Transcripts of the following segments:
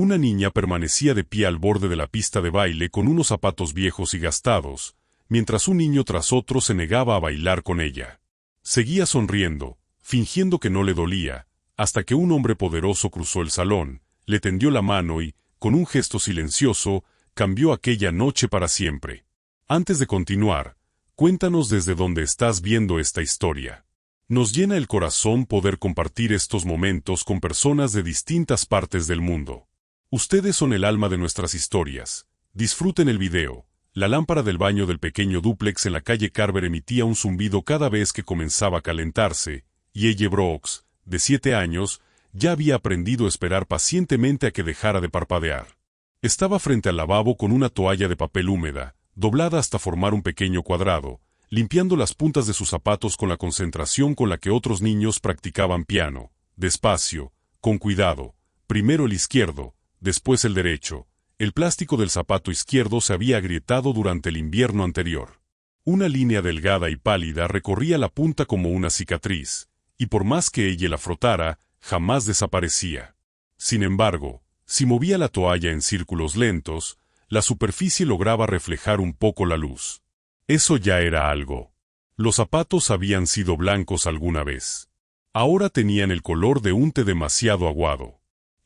Una niña permanecía de pie al borde de la pista de baile con unos zapatos viejos y gastados, mientras un niño tras otro se negaba a bailar con ella. Seguía sonriendo, fingiendo que no le dolía, hasta que un hombre poderoso cruzó el salón, le tendió la mano y, con un gesto silencioso, cambió aquella noche para siempre. Antes de continuar, cuéntanos desde dónde estás viendo esta historia. Nos llena el corazón poder compartir estos momentos con personas de distintas partes del mundo. Ustedes son el alma de nuestras historias. Disfruten el video. La lámpara del baño del pequeño dúplex en la calle Carver emitía un zumbido cada vez que comenzaba a calentarse, y Elle Brooks, de 7 años, ya había aprendido a esperar pacientemente a que dejara de parpadear. Estaba frente al lavabo con una toalla de papel húmeda, doblada hasta formar un pequeño cuadrado, limpiando las puntas de sus zapatos con la concentración con la que otros niños practicaban piano, despacio, con cuidado, primero el izquierdo, después el derecho. El plástico del zapato izquierdo se había agrietado durante el invierno anterior. Una línea delgada y pálida recorría la punta como una cicatriz, y por más que ella la frotara, jamás desaparecía. Sin embargo, si movía la toalla en círculos lentos, la superficie lograba reflejar un poco la luz. Eso ya era algo. Los zapatos habían sido blancos alguna vez. Ahora tenían el color de un té demasiado aguado.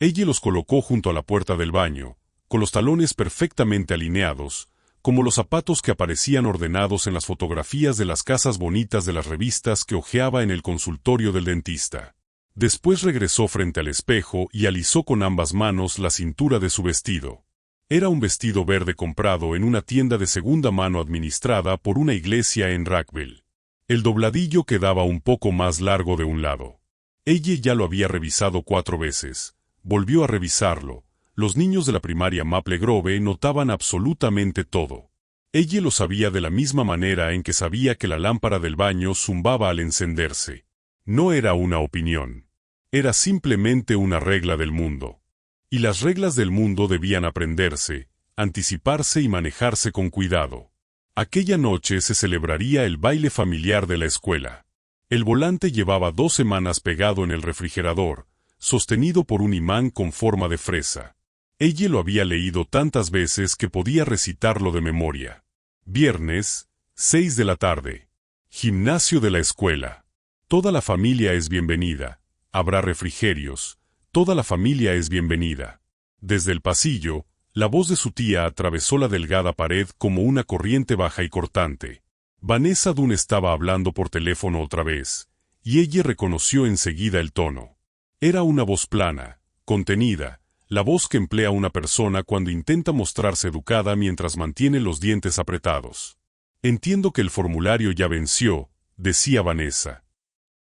Ella los colocó junto a la puerta del baño, con los talones perfectamente alineados, como los zapatos que aparecían ordenados en las fotografías de las casas bonitas de las revistas que hojeaba en el consultorio del dentista. Después regresó frente al espejo y alisó con ambas manos la cintura de su vestido. Era un vestido verde comprado en una tienda de segunda mano administrada por una iglesia en Rockville. El dobladillo quedaba un poco más largo de un lado. Ella ya lo había revisado 4 veces. Volvió a revisarlo. Los niños de la primaria Maple Grove notaban absolutamente todo. Ella lo sabía de la misma manera en que sabía que la lámpara del baño zumbaba al encenderse. No era una opinión. Era simplemente una regla del mundo. Y las reglas del mundo debían aprenderse, anticiparse y manejarse con cuidado. Aquella noche se celebraría el baile familiar de la escuela. El volante llevaba 2 semanas pegado en el refrigerador, sostenido por un imán con forma de fresa. Ella lo había leído tantas veces que podía recitarlo de memoria. Viernes, 6 de la tarde. Gimnasio de la escuela. Toda la familia es bienvenida. Habrá refrigerios. Toda la familia es bienvenida. Desde el pasillo, la voz de su tía atravesó la delgada pared como una corriente baja y cortante. Vanessa Dunn estaba hablando por teléfono otra vez, y ella reconoció enseguida el tono. Era una voz plana, contenida, la voz que emplea una persona cuando intenta mostrarse educada mientras mantiene los dientes apretados. Entiendo que el formulario ya venció, decía Vanessa.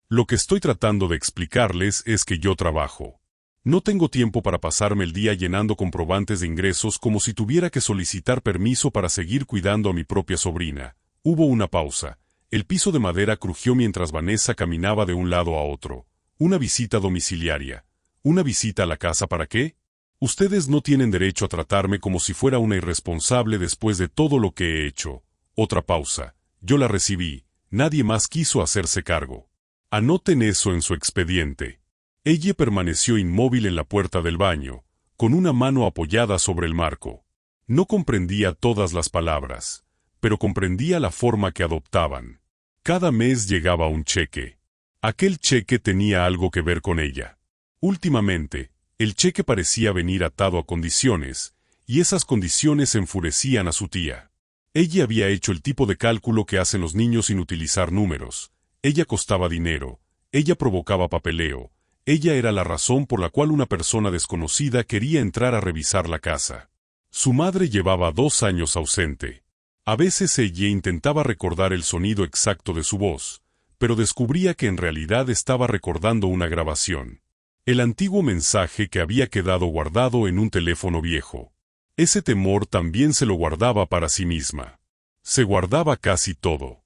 Lo que estoy tratando de explicarles es que yo trabajo. No tengo tiempo para pasarme el día llenando comprobantes de ingresos como si tuviera que solicitar permiso para seguir cuidando a mi propia sobrina. Hubo una pausa. El piso de madera crujió mientras Vanessa caminaba de un lado a otro. Una visita domiciliaria. ¿Una visita a la casa para qué? Ustedes no tienen derecho a tratarme como si fuera una irresponsable después de todo lo que he hecho. Otra pausa. Yo la recibí. Nadie más quiso hacerse cargo. Anoten eso en su expediente. Ella permaneció inmóvil en la puerta del baño, con una mano apoyada sobre el marco. No comprendía todas las palabras, pero comprendía la forma que adoptaban. Cada mes llegaba un cheque. Aquel cheque tenía algo que ver con ella. Últimamente, el cheque parecía venir atado a condiciones, y esas condiciones enfurecían a su tía. Ella había hecho el tipo de cálculo que hacen los niños sin utilizar números. Ella costaba dinero, ella provocaba papeleo, ella era la razón por la cual una persona desconocida quería entrar a revisar la casa. Su madre llevaba 2 años ausente. A veces ella intentaba recordar el sonido exacto de su voz, pero descubría que en realidad estaba recordando una grabación. El antiguo mensaje que había quedado guardado en un teléfono viejo. Ese temor también se lo guardaba para sí misma. Se guardaba casi todo.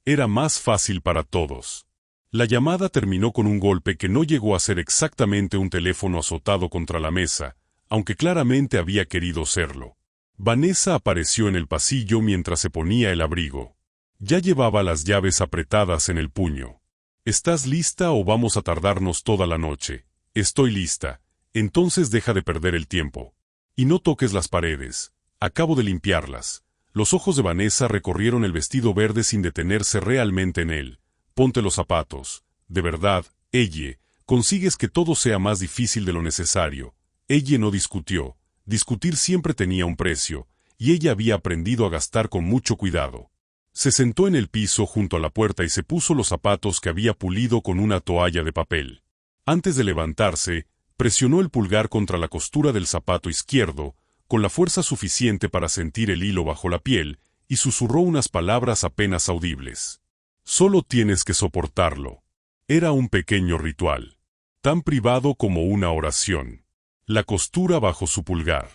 Era más fácil para todos. La llamada terminó con un golpe que no llegó a ser exactamente un teléfono azotado contra la mesa, aunque claramente había querido serlo. Vanessa apareció en el pasillo mientras se ponía el abrigo. Ya llevaba las llaves apretadas en el puño. ¿Estás lista o vamos a tardarnos toda la noche? Estoy lista. Entonces deja de perder el tiempo. Y no toques las paredes. Acabo de limpiarlas. Los ojos de Vanessa recorrieron el vestido verde sin detenerse realmente en él. Ponte los zapatos. De verdad, ella, consigues que todo sea más difícil de lo necesario. Ella no discutió. Discutir siempre tenía un precio, y ella había aprendido a gastar con mucho cuidado. Se sentó en el piso junto a la puerta y se puso los zapatos que había pulido con una toalla de papel. Antes de levantarse, presionó el pulgar contra la costura del zapato izquierdo, con la fuerza suficiente para sentir el hilo bajo la piel, y susurró unas palabras apenas audibles. Solo tienes que soportarlo. Era un pequeño ritual, tan privado como una oración. La costura bajo su pulgar.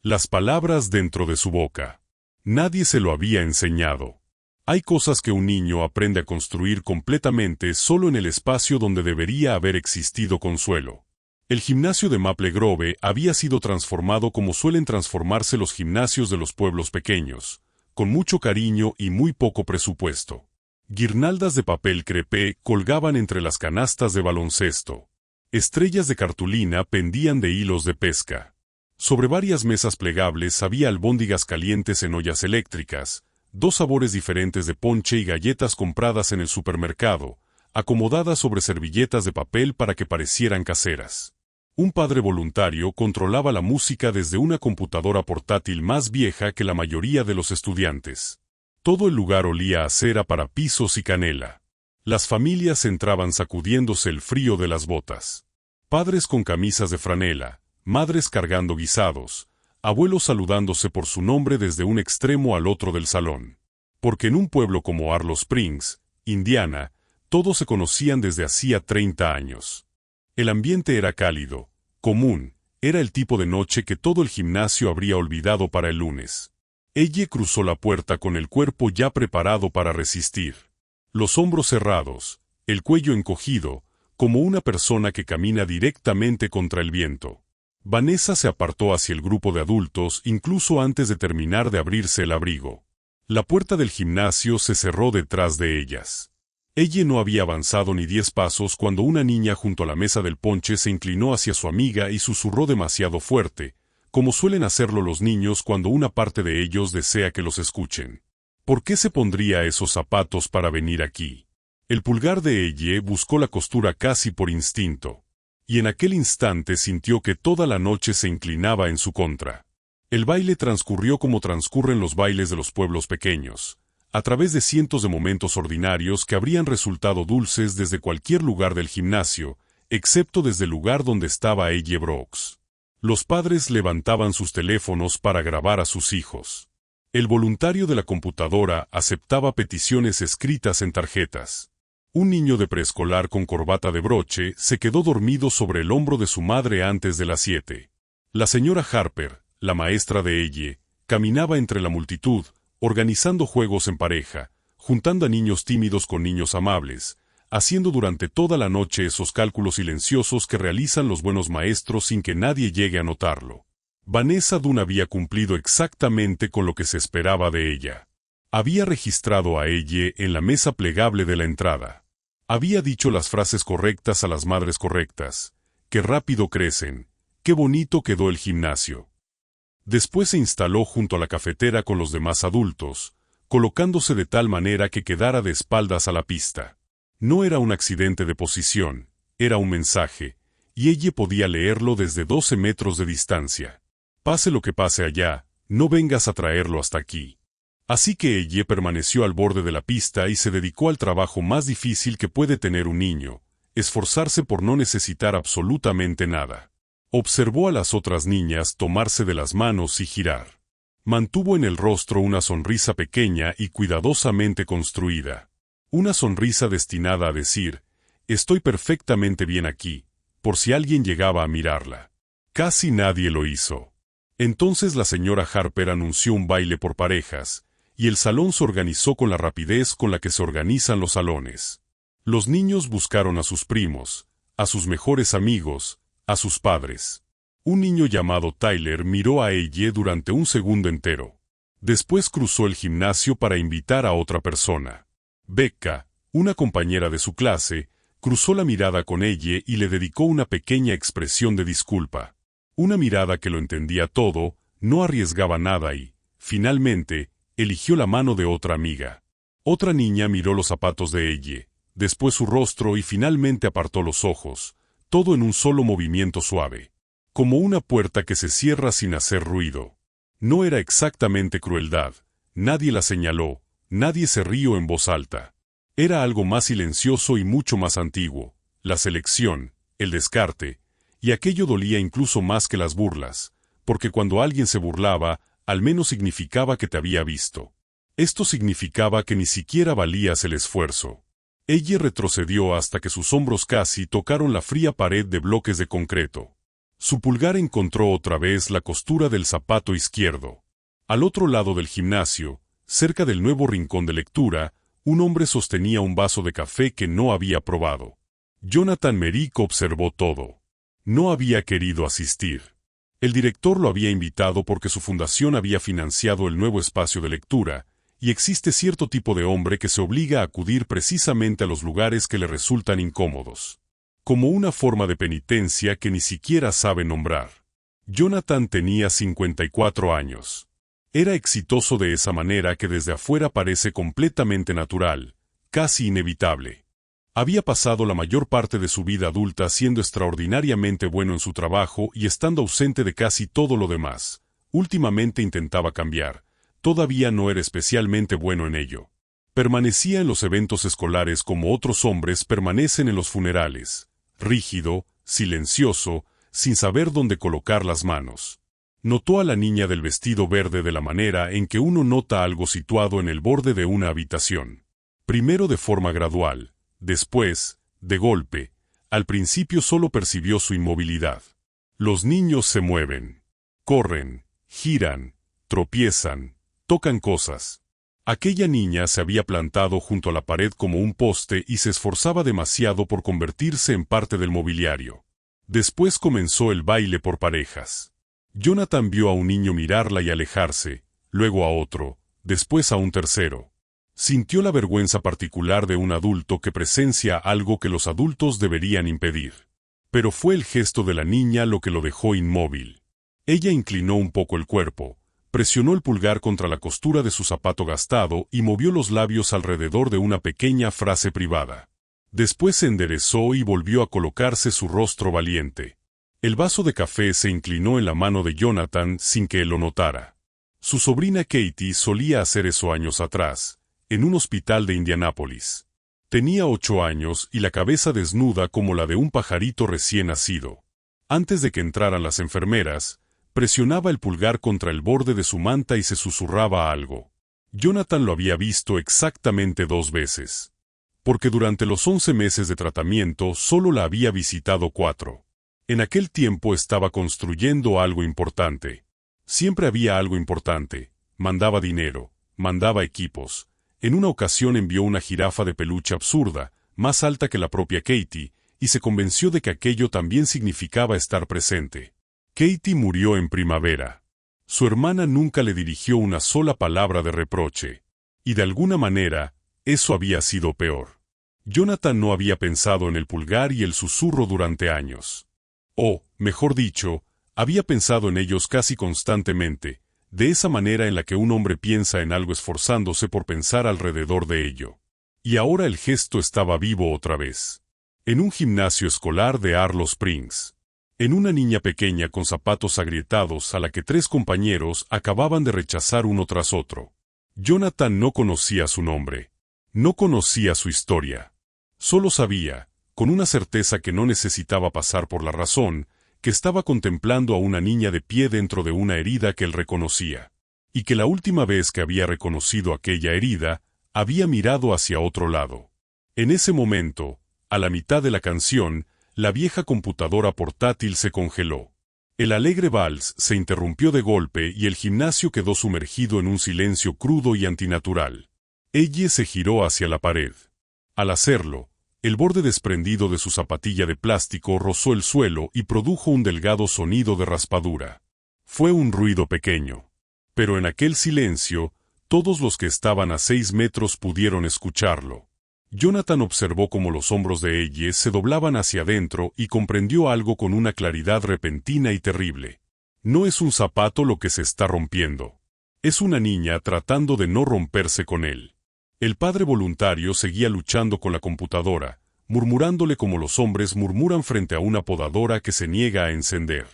Las palabras dentro de su boca. Nadie se lo había enseñado. Hay cosas que un niño aprende a construir completamente solo en el espacio donde debería haber existido consuelo. El gimnasio de Maple Grove había sido transformado como suelen transformarse los gimnasios de los pueblos pequeños, con mucho cariño y muy poco presupuesto. Guirnaldas de papel crepé colgaban entre las canastas de baloncesto. Estrellas de cartulina pendían de hilos de pesca. Sobre varias mesas plegables había albóndigas calientes en ollas eléctricas, 2 sabores diferentes de ponche y galletas compradas en el supermercado, acomodadas sobre servilletas de papel para que parecieran caseras. Un padre voluntario controlaba la música desde una computadora portátil más vieja que la mayoría de los estudiantes. Todo el lugar olía a cera para pisos y canela. Las familias entraban sacudiéndose el frío de las botas. Padres con camisas de franela, madres cargando guisados, abuelos saludándose por su nombre desde un extremo al otro del salón. Porque en un pueblo como Arlo Springs, Indiana, todos se conocían desde hacía 30 años. El ambiente era cálido, común, era el tipo de noche que todo el gimnasio habría olvidado para el lunes. Ella cruzó la puerta con el cuerpo ya preparado para resistir. Los hombros cerrados, el cuello encogido, como una persona que camina directamente contra el viento. Vanessa se apartó hacia el grupo de adultos incluso antes de terminar de abrirse el abrigo. La puerta del gimnasio se cerró detrás de ellas. Ella no había avanzado ni 10 pasos cuando una niña junto a la mesa del ponche se inclinó hacia su amiga y susurró demasiado fuerte, como suelen hacerlo los niños cuando una parte de ellos desea que los escuchen. ¿Por qué se pondría esos zapatos para venir aquí? El pulgar de ella buscó la costura casi por instinto. Y en aquel instante sintió que toda la noche se inclinaba en su contra. El baile transcurrió como transcurren los bailes de los pueblos pequeños, a través de cientos de momentos ordinarios que habrían resultado dulces desde cualquier lugar del gimnasio, excepto desde el lugar donde estaba ella Brooks. Los padres levantaban sus teléfonos para grabar a sus hijos. El voluntario de la computadora aceptaba peticiones escritas en tarjetas. Un niño de preescolar con corbata de broche se quedó dormido sobre el hombro de su madre antes de las 7. La señora Harper, la maestra de ella, caminaba entre la multitud, organizando juegos en pareja, juntando a niños tímidos con niños amables, haciendo durante toda la noche esos cálculos silenciosos que realizan los buenos maestros sin que nadie llegue a notarlo. Vanessa Dunn había cumplido exactamente con lo que se esperaba de ella. Había registrado a ella en la mesa plegable de la entrada. Había dicho las frases correctas a las madres correctas. ¡Qué rápido crecen! ¡Qué bonito quedó el gimnasio! Después se instaló junto a la cafetera con los demás adultos, colocándose de tal manera que quedara de espaldas a la pista. No era un accidente de posición, era un mensaje, y ella podía leerlo desde 12 metros de distancia. Pase lo que pase allá, no vengas a traerlo hasta aquí. Así que ella permaneció al borde de la pista y se dedicó al trabajo más difícil que puede tener un niño, esforzarse por no necesitar absolutamente nada. Observó a las otras niñas tomarse de las manos y girar. Mantuvo en el rostro una sonrisa pequeña y cuidadosamente construida. Una sonrisa destinada a decir, estoy perfectamente bien aquí, por si alguien llegaba a mirarla. Casi nadie lo hizo. Entonces la señora Harper anunció un baile por parejas, y el salón se organizó con la rapidez con la que se organizan los salones. Los niños buscaron a sus primos, a sus mejores amigos, a sus padres. Un niño llamado Tyler miró a ella durante un segundo entero. Después cruzó el gimnasio para invitar a otra persona. Becca, una compañera de su clase, Cruzó la mirada con ella y le dedicó una pequeña expresión de disculpa. Una mirada que lo entendía todo, no arriesgaba nada y, finalmente, eligió la mano de otra amiga. Otra niña miró los zapatos de ella, después su rostro y finalmente apartó los ojos, todo en un solo movimiento suave. Como una puerta que se cierra sin hacer ruido. No era exactamente crueldad, nadie la señaló, nadie se rió en voz alta. Era algo más silencioso y mucho más antiguo, la selección, el descarte, y aquello dolía incluso más que las burlas, porque cuando alguien se burlaba, al menos significaba que te había visto. Esto significaba que ni siquiera valías el esfuerzo. Ella retrocedió hasta que sus hombros casi tocaron la fría pared de bloques de concreto. Su pulgar encontró otra vez la costura del zapato izquierdo. Al otro lado del gimnasio, cerca del nuevo rincón de lectura, un hombre sostenía un vaso de café que no había probado. Jonathan Merrick observó todo. No había querido asistir. El director lo había invitado porque su fundación había financiado el nuevo espacio de lectura, y existe cierto tipo de hombre que se obliga a acudir precisamente a los lugares que le resultan incómodos. Como una forma de penitencia que ni siquiera sabe nombrar. Jonathan tenía 54 años. Era exitoso de esa manera que desde afuera parece completamente natural, casi inevitable. Había pasado la mayor parte de su vida adulta siendo extraordinariamente bueno en su trabajo y estando ausente de casi todo lo demás. Últimamente intentaba cambiar. Todavía no era especialmente bueno en ello. Permanecía en los eventos escolares como otros hombres permanecen en los funerales, rígido, silencioso, sin saber dónde colocar las manos. Notó a la niña del vestido verde de la manera en que uno nota algo situado en el borde de una habitación. Primero de forma gradual, después, de golpe, al principio solo percibió su inmovilidad. Los niños se mueven, corren, giran, tropiezan, tocan cosas. Aquella niña se había plantado junto a la pared como un poste y se esforzaba demasiado por convertirse en parte del mobiliario. Después comenzó el baile por parejas. Jonathan vio a un niño mirarla y alejarse, luego a otro, después a un tercero. Sintió la vergüenza particular de un adulto que presencia algo que los adultos deberían impedir. Pero fue el gesto de la niña lo que lo dejó inmóvil. Ella inclinó un poco el cuerpo, presionó el pulgar contra la costura de su zapato gastado y movió los labios alrededor de una pequeña frase privada. Después se enderezó y volvió a colocarse su rostro valiente. El vaso de café se inclinó en la mano de Jonathan sin que él lo notara. Su sobrina Katie solía hacer eso años atrás, en un hospital de Indianápolis. Tenía 8 años y la cabeza desnuda como la de un pajarito recién nacido. Antes de que entraran las enfermeras, presionaba el pulgar contra el borde de su manta y se susurraba algo. Jonathan lo había visto exactamente 2 veces. Porque durante los 11 meses de tratamiento solo la había visitado 4. En aquel tiempo estaba construyendo algo importante. Siempre había algo importante. Mandaba dinero, mandaba equipos. En una ocasión envió una jirafa de peluche absurda, más alta que la propia Katie, y se convenció de que aquello también significaba estar presente. Katie murió en primavera. Su hermana nunca le dirigió una sola palabra de reproche. Y de alguna manera, eso había sido peor. Jonathan no había pensado en el pulgar y el susurro durante años. O, mejor dicho, había pensado en ellos casi constantemente, de esa manera en la que un hombre piensa en algo esforzándose por pensar alrededor de ello. Y ahora el gesto estaba vivo otra vez. En un gimnasio escolar de Arlo Springs. En una niña pequeña con zapatos agrietados a la que 3 compañeros acababan de rechazar uno tras otro. Jonathan no conocía su nombre. No conocía su historia. Solo sabía, con una certeza que no necesitaba pasar por la razón, que estaba contemplando a una niña de pie dentro de una herida que él reconocía. Y que la última vez que había reconocido aquella herida, había mirado hacia otro lado. En ese momento, a la mitad de la canción, la vieja computadora portátil se congeló. El alegre vals se interrumpió de golpe y el gimnasio quedó sumergido en un silencio crudo y antinatural. Ella se giró hacia la pared. Al hacerlo, el borde desprendido de su zapatilla de plástico rozó el suelo y produjo un delgado sonido de raspadura. Fue un ruido pequeño. Pero en aquel silencio, todos los que estaban a 6 metros pudieron escucharlo. Jonathan observó cómo los hombros de ella se doblaban hacia adentro y comprendió algo con una claridad repentina y terrible. No es un zapato lo que se está rompiendo. Es una niña tratando de no romperse con él. El padre voluntario seguía luchando con la computadora, murmurándole como los hombres murmuran frente a una podadora que se niega a encender.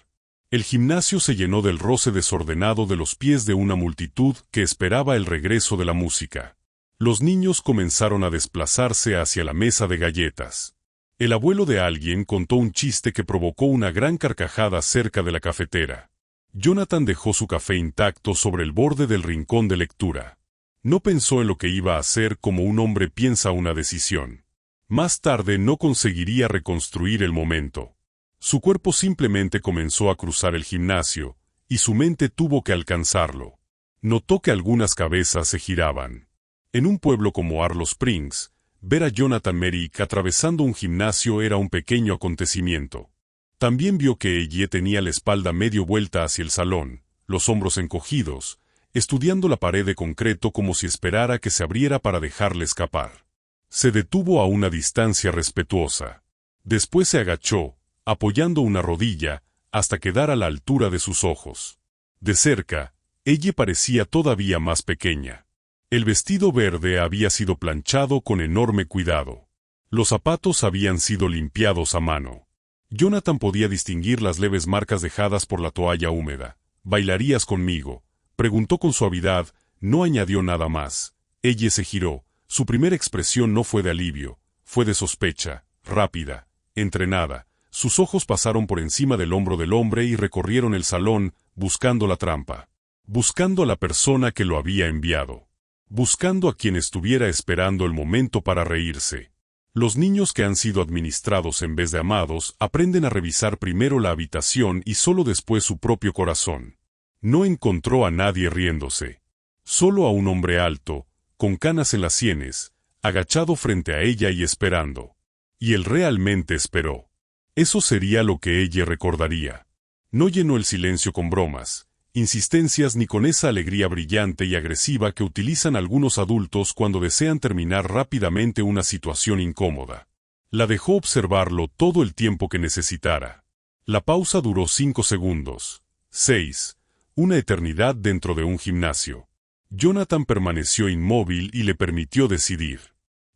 El gimnasio se llenó del roce desordenado de los pies de una multitud que esperaba el regreso de la música. Los niños comenzaron a desplazarse hacia la mesa de galletas. El abuelo de alguien contó un chiste que provocó una gran carcajada cerca de la cafetera. Jonathan dejó su café intacto sobre el borde del rincón de lectura. No pensó en lo que iba a hacer como un hombre piensa una decisión. Más tarde no conseguiría reconstruir el momento. Su cuerpo simplemente comenzó a cruzar el gimnasio, y su mente tuvo que alcanzarlo. Notó que algunas cabezas se giraban. En un pueblo como Arlo Springs, ver a Jonathan Merrick atravesando un gimnasio era un pequeño acontecimiento. También vio que ella tenía la espalda medio vuelta hacia el salón, los hombros encogidos, estudiando la pared de concreto como si esperara que se abriera para dejarle escapar. Se detuvo a una distancia respetuosa. Después se agachó, apoyando una rodilla, hasta quedar a la altura de sus ojos. De cerca, ella parecía todavía más pequeña. El vestido verde había sido planchado con enorme cuidado. Los zapatos habían sido limpiados a mano. Jonathan podía distinguir las leves marcas dejadas por la toalla húmeda. ¿Bailarías conmigo?, preguntó con suavidad, no añadió nada más. Ella se giró. Su primera expresión no fue de alivio, fue de sospecha, rápida, entrenada. Sus ojos pasaron por encima del hombro del hombre y recorrieron el salón, buscando la trampa. Buscando a la persona que lo había enviado. Buscando a quien estuviera esperando el momento para reírse. Los niños que han sido administrados en vez de amados aprenden a revisar primero la habitación y solo después su propio corazón. No encontró a nadie riéndose. Solo a un hombre alto, con canas en las sienes, agachado frente a ella y esperando. Y él realmente esperó. Eso sería lo que ella recordaría. No llenó el silencio con bromas, insistencias ni con esa alegría brillante y agresiva que utilizan algunos adultos cuando desean terminar rápidamente una situación incómoda. La dejó observarlo todo el tiempo que necesitara. La pausa duró 5 segundos. 6. Una eternidad dentro de un gimnasio. Jonathan permaneció inmóvil y le permitió decidir.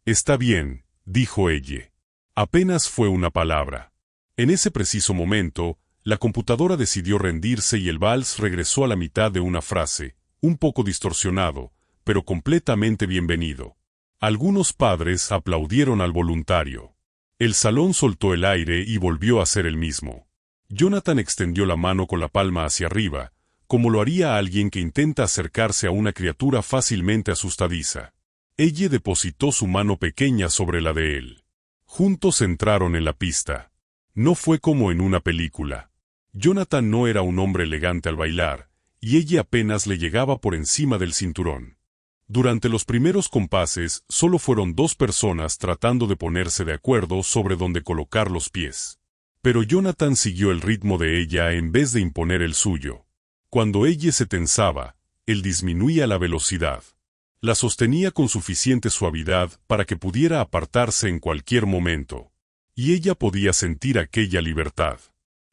Está bien, dijo ella. Apenas fue una palabra. En ese preciso momento, la computadora decidió rendirse y el vals regresó a la mitad de una frase, un poco distorsionado, pero completamente bienvenido. Algunos padres aplaudieron al voluntario. El salón soltó el aire y volvió a ser el mismo. Jonathan extendió la mano con la palma hacia arriba, como lo haría alguien que intenta acercarse a una criatura fácilmente asustadiza. Ella depositó su mano pequeña sobre la de él. Juntos entraron en la pista. No fue como en una película. Jonathan no era un hombre elegante al bailar, y ella apenas le llegaba por encima del cinturón. Durante los primeros compases, solo fueron 2 personas tratando de ponerse de acuerdo sobre dónde colocar los pies. Pero Jonathan siguió el ritmo de ella en vez de imponer el suyo. Cuando ella se tensaba, él disminuía la velocidad. La sostenía con suficiente suavidad para que pudiera apartarse en cualquier momento. Y ella podía sentir aquella libertad.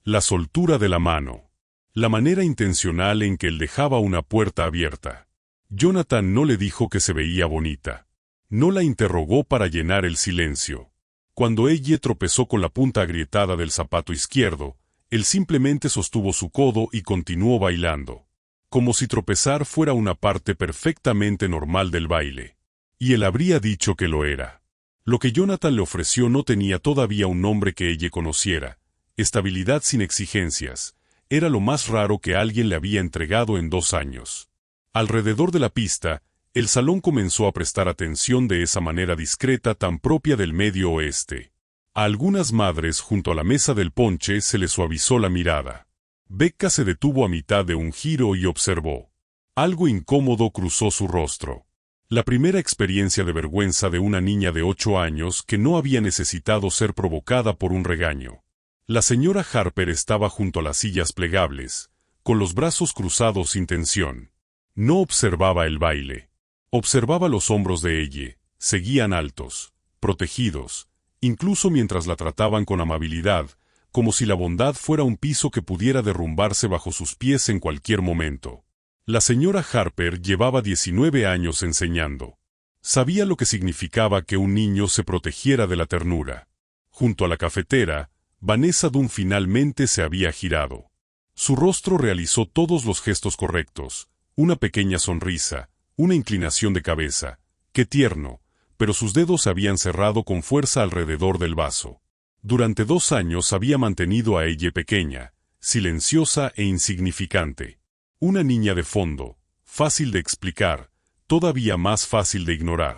La soltura de la mano. La manera intencional en que él dejaba una puerta abierta. Jonathan no le dijo que se veía bonita. No la interrogó para llenar el silencio. Cuando ella tropezó con la punta agrietada del zapato izquierdo, él simplemente sostuvo su codo y continuó bailando. Como si tropezar fuera una parte perfectamente normal del baile. Y él habría dicho que lo era. Lo que Jonathan le ofreció no tenía todavía un nombre que ella conociera. Estabilidad sin exigencias. Era lo más raro que alguien le había entregado en 2 años. Alrededor de la pista, el salón comenzó a prestar atención de esa manera discreta tan propia del Medio Oeste. A algunas madres junto a la mesa del ponche se les suavizó la mirada. Becca se detuvo a mitad de un giro y observó. Algo incómodo cruzó su rostro. La primera experiencia de vergüenza de una niña de 8 años que no había necesitado ser provocada por un regaño. La señora Harper estaba junto a las sillas plegables, con los brazos cruzados sin tensión. No observaba el baile. Observaba los hombros de ella, seguían altos, protegidos, incluso mientras la trataban con amabilidad, como si la bondad fuera un piso que pudiera derrumbarse bajo sus pies en cualquier momento. La señora Harper llevaba 19 años enseñando. Sabía lo que significaba que un niño se protegiera de la ternura. Junto a la cafetera, Vanessa Dunn finalmente se había girado. Su rostro realizó todos los gestos correctos, una pequeña sonrisa, una inclinación de cabeza. ¡Qué tierno! Pero sus dedos se habían cerrado con fuerza alrededor del vaso. Durante 2 años había mantenido a ella pequeña, silenciosa e insignificante. Una niña de fondo, fácil de explicar, todavía más fácil de ignorar.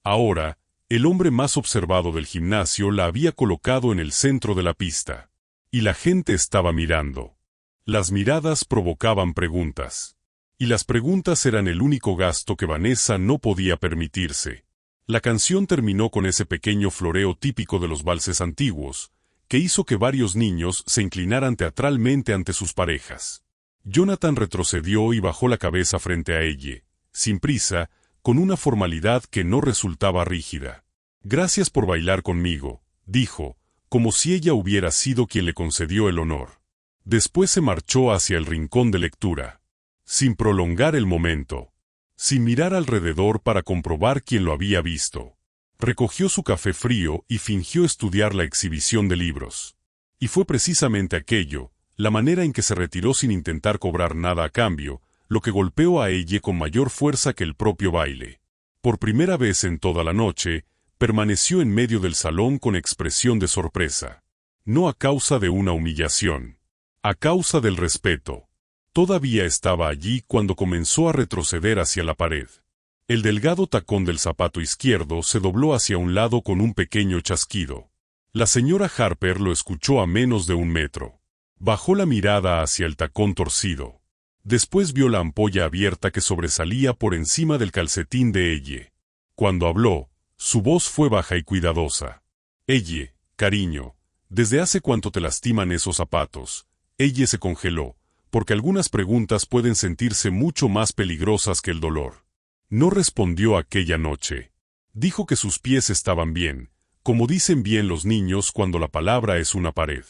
Ahora, el hombre más observado del gimnasio la había colocado en el centro de la pista. Y la gente estaba mirando. Las miradas provocaban preguntas. Y las preguntas eran el único gasto que Vanessa no podía permitirse. La canción terminó con ese pequeño floreo típico de los valses antiguos, que hizo que varios niños se inclinaran teatralmente ante sus parejas. Jonathan retrocedió y bajó la cabeza frente a ella, sin prisa, con una formalidad que no resultaba rígida. «Gracias por bailar conmigo», dijo, como si ella hubiera sido quien le concedió el honor. Después se marchó hacia el rincón de lectura, sin prolongar el momento, sin mirar alrededor para comprobar quién lo había visto. Recogió su café frío y fingió estudiar la exhibición de libros. Y fue precisamente aquello, la manera en que se retiró sin intentar cobrar nada a cambio, lo que golpeó a ella con mayor fuerza que el propio baile. Por primera vez en toda la noche, permaneció en medio del salón con expresión de sorpresa. No a causa de una humillación. A causa del respeto. Todavía estaba allí cuando comenzó a retroceder hacia la pared. El delgado tacón del zapato izquierdo se dobló hacia un lado con un pequeño chasquido. La señora Harper lo escuchó a menos de 1 metro. Bajó la mirada hacia el tacón torcido. Después vio la ampolla abierta que sobresalía por encima del calcetín de ella. Cuando habló, su voz fue baja y cuidadosa. «Ella, cariño, ¿desde hace cuánto te lastiman esos zapatos?» Ella se congeló, porque algunas preguntas pueden sentirse mucho más peligrosas que el dolor. No respondió aquella noche. Dijo que sus pies estaban bien, como dicen bien los niños cuando la palabra es una pared.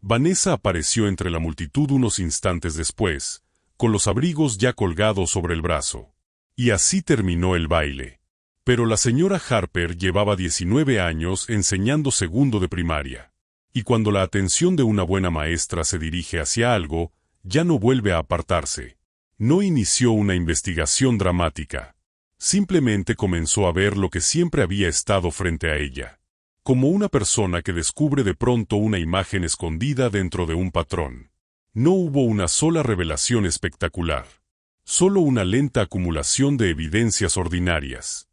Vanessa apareció entre la multitud unos instantes después, con los abrigos ya colgados sobre el brazo. Y así terminó el baile. Pero la señora Harper llevaba 19 años enseñando segundo de primaria. Y cuando la atención de una buena maestra se dirige hacia algo, ya no vuelve a apartarse. No inició una investigación dramática. Simplemente comenzó a ver lo que siempre había estado frente a ella. Como una persona que descubre de pronto una imagen escondida dentro de un patrón. No hubo una sola revelación espectacular. Solo una lenta acumulación de evidencias ordinarias.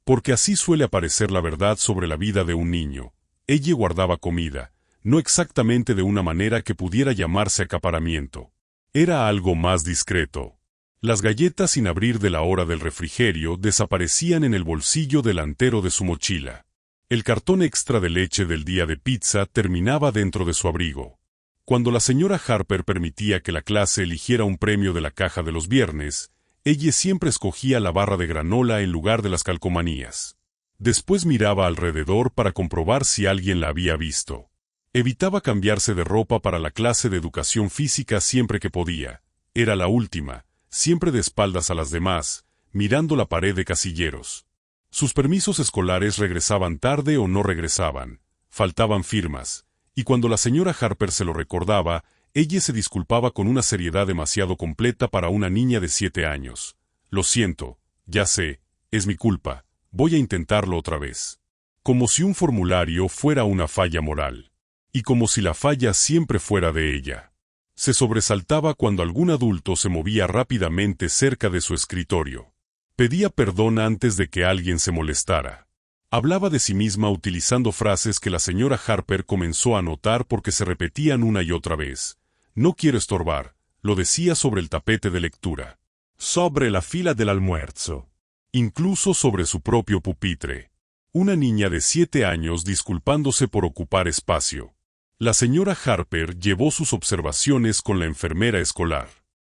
Porque así suele aparecer la verdad sobre la vida de un niño. Ella guardaba comida, no exactamente de una manera que pudiera llamarse acaparamiento. Era algo más discreto. Las galletas sin abrir de la hora del refrigerio desaparecían en el bolsillo delantero de su mochila. El cartón extra de leche del día de pizza terminaba dentro de su abrigo. Cuando la señora Harper permitía que la clase eligiera un premio de la caja de los viernes, ella siempre escogía la barra de granola en lugar de las calcomanías. Después miraba alrededor para comprobar si alguien la había visto. Evitaba cambiarse de ropa para la clase de educación física siempre que podía. Era la última, siempre de espaldas a las demás, mirando la pared de casilleros. Sus permisos escolares regresaban tarde o no regresaban, faltaban firmas, y cuando la señora Harper se lo recordaba, ella se disculpaba con una seriedad demasiado completa para una niña de 7 años. «Lo siento, ya sé, es mi culpa, voy a intentarlo otra vez». Como si un formulario fuera una falla moral. Y como si la falla siempre fuera de ella. Se sobresaltaba cuando algún adulto se movía rápidamente cerca de su escritorio. Pedía perdón antes de que alguien se molestara. Hablaba de sí misma utilizando frases que la señora Harper comenzó a notar porque se repetían una y otra vez. «No quiero estorbar», lo decía sobre el tapete de lectura. Sobre la fila del almuerzo. Incluso sobre su propio pupitre. Una niña de 7 años disculpándose por ocupar espacio. La señora Harper llevó sus observaciones con la enfermera escolar.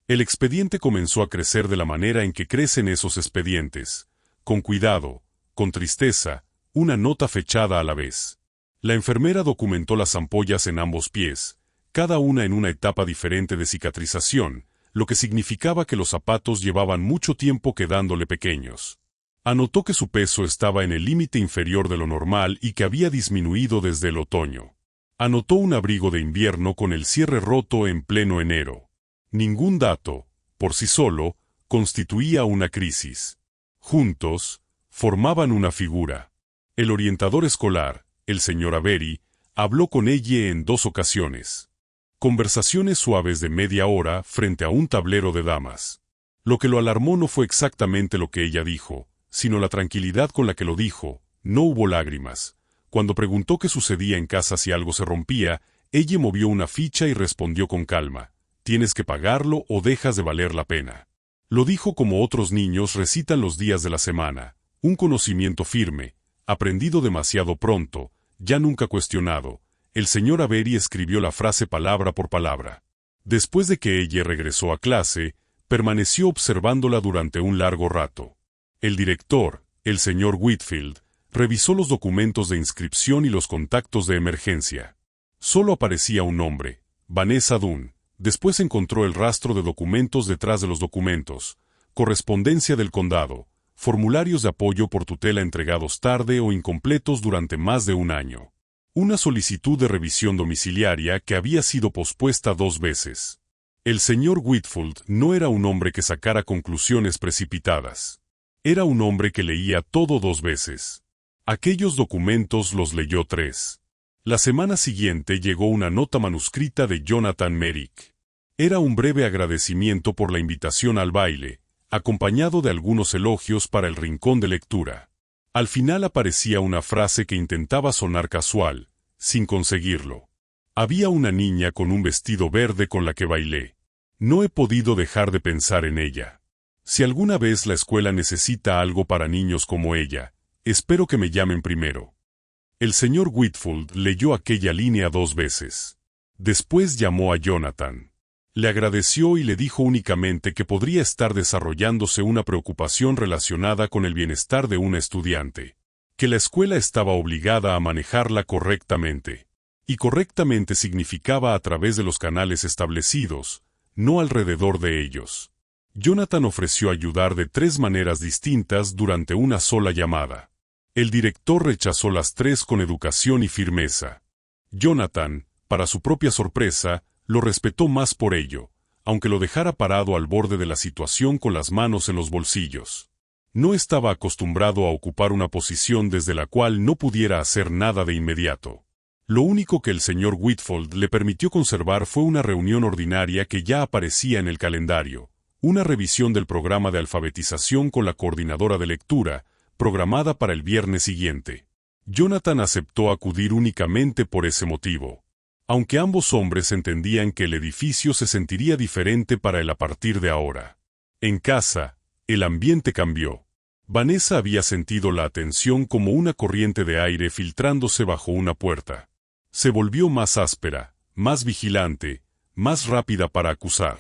El expediente comenzó a crecer de la manera en que crecen esos expedientes, con cuidado, con tristeza, una nota fechada a la vez. La enfermera documentó las ampollas en ambos pies, cada una en una etapa diferente de cicatrización, lo que significaba que los zapatos llevaban mucho tiempo quedándole pequeños. Anotó que su peso estaba en el límite inferior de lo normal y que había disminuido desde el otoño. Anotó un abrigo de invierno con el cierre roto en pleno enero. Ningún dato, por sí solo, constituía una crisis. Juntos, formaban una figura. El orientador escolar, el señor Avery, habló con ella en 2 ocasiones. Conversaciones suaves de media hora frente a un tablero de damas. Lo que lo alarmó no fue exactamente lo que ella dijo, sino la tranquilidad con la que lo dijo. No hubo lágrimas. Cuando preguntó qué sucedía en casa si algo se rompía, ella movió una ficha y respondió con calma: «Tienes que pagarlo o dejas de valer la pena». Lo dijo como otros niños recitan los días de la semana, un conocimiento firme, aprendido demasiado pronto, ya nunca cuestionado. El señor Avery escribió la frase palabra por palabra. Después de que ella regresó a clase, permaneció observándola durante un largo rato. El director, el señor Whitfield, revisó los documentos de inscripción y los contactos de emergencia. Solo aparecía un nombre: Vanessa Dunn. Después encontró el rastro de documentos detrás de los documentos, correspondencia del condado, formularios de apoyo por tutela entregados tarde o incompletos durante más de un año. Una solicitud de revisión domiciliaria que había sido pospuesta 2 veces. El señor Whitfield no era un hombre que sacara conclusiones precipitadas. Era un hombre que leía todo 2 veces. Aquellos documentos los leyó 3. La semana siguiente llegó una nota manuscrita de Jonathan Merrick. Era un breve agradecimiento por la invitación al baile, acompañado de algunos elogios para el rincón de lectura. Al final aparecía una frase que intentaba sonar casual, sin conseguirlo. Había una niña con un vestido verde con la que bailé. No he podido dejar de pensar en ella. Si alguna vez la escuela necesita algo para niños como ella, espero que me llamen primero. El señor Whitfield leyó aquella línea 2 veces. Después llamó a Jonathan. Le agradeció y le dijo únicamente que podría estar desarrollándose una preocupación relacionada con el bienestar de una estudiante, que la escuela estaba obligada a manejarla correctamente. Y correctamente significaba a través de los canales establecidos, no alrededor de ellos. Jonathan ofreció ayudar de 3 maneras distintas durante una sola llamada. El director rechazó las 3 con educación y firmeza. Jonathan, para su propia sorpresa, lo respetó más por ello, aunque lo dejara parado al borde de la situación con las manos en los bolsillos. No estaba acostumbrado a ocupar una posición desde la cual no pudiera hacer nada de inmediato. Lo único que el señor Whitfield le permitió conservar fue una reunión ordinaria que ya aparecía en el calendario, una revisión del programa de alfabetización con la coordinadora de lectura, programada para el viernes siguiente. Jonathan aceptó acudir únicamente por ese motivo. Aunque ambos hombres entendían que el edificio se sentiría diferente para él a partir de ahora. En casa, el ambiente cambió. Vanessa había sentido la atención como una corriente de aire filtrándose bajo una puerta. Se volvió más áspera, más vigilante, más rápida para acusar.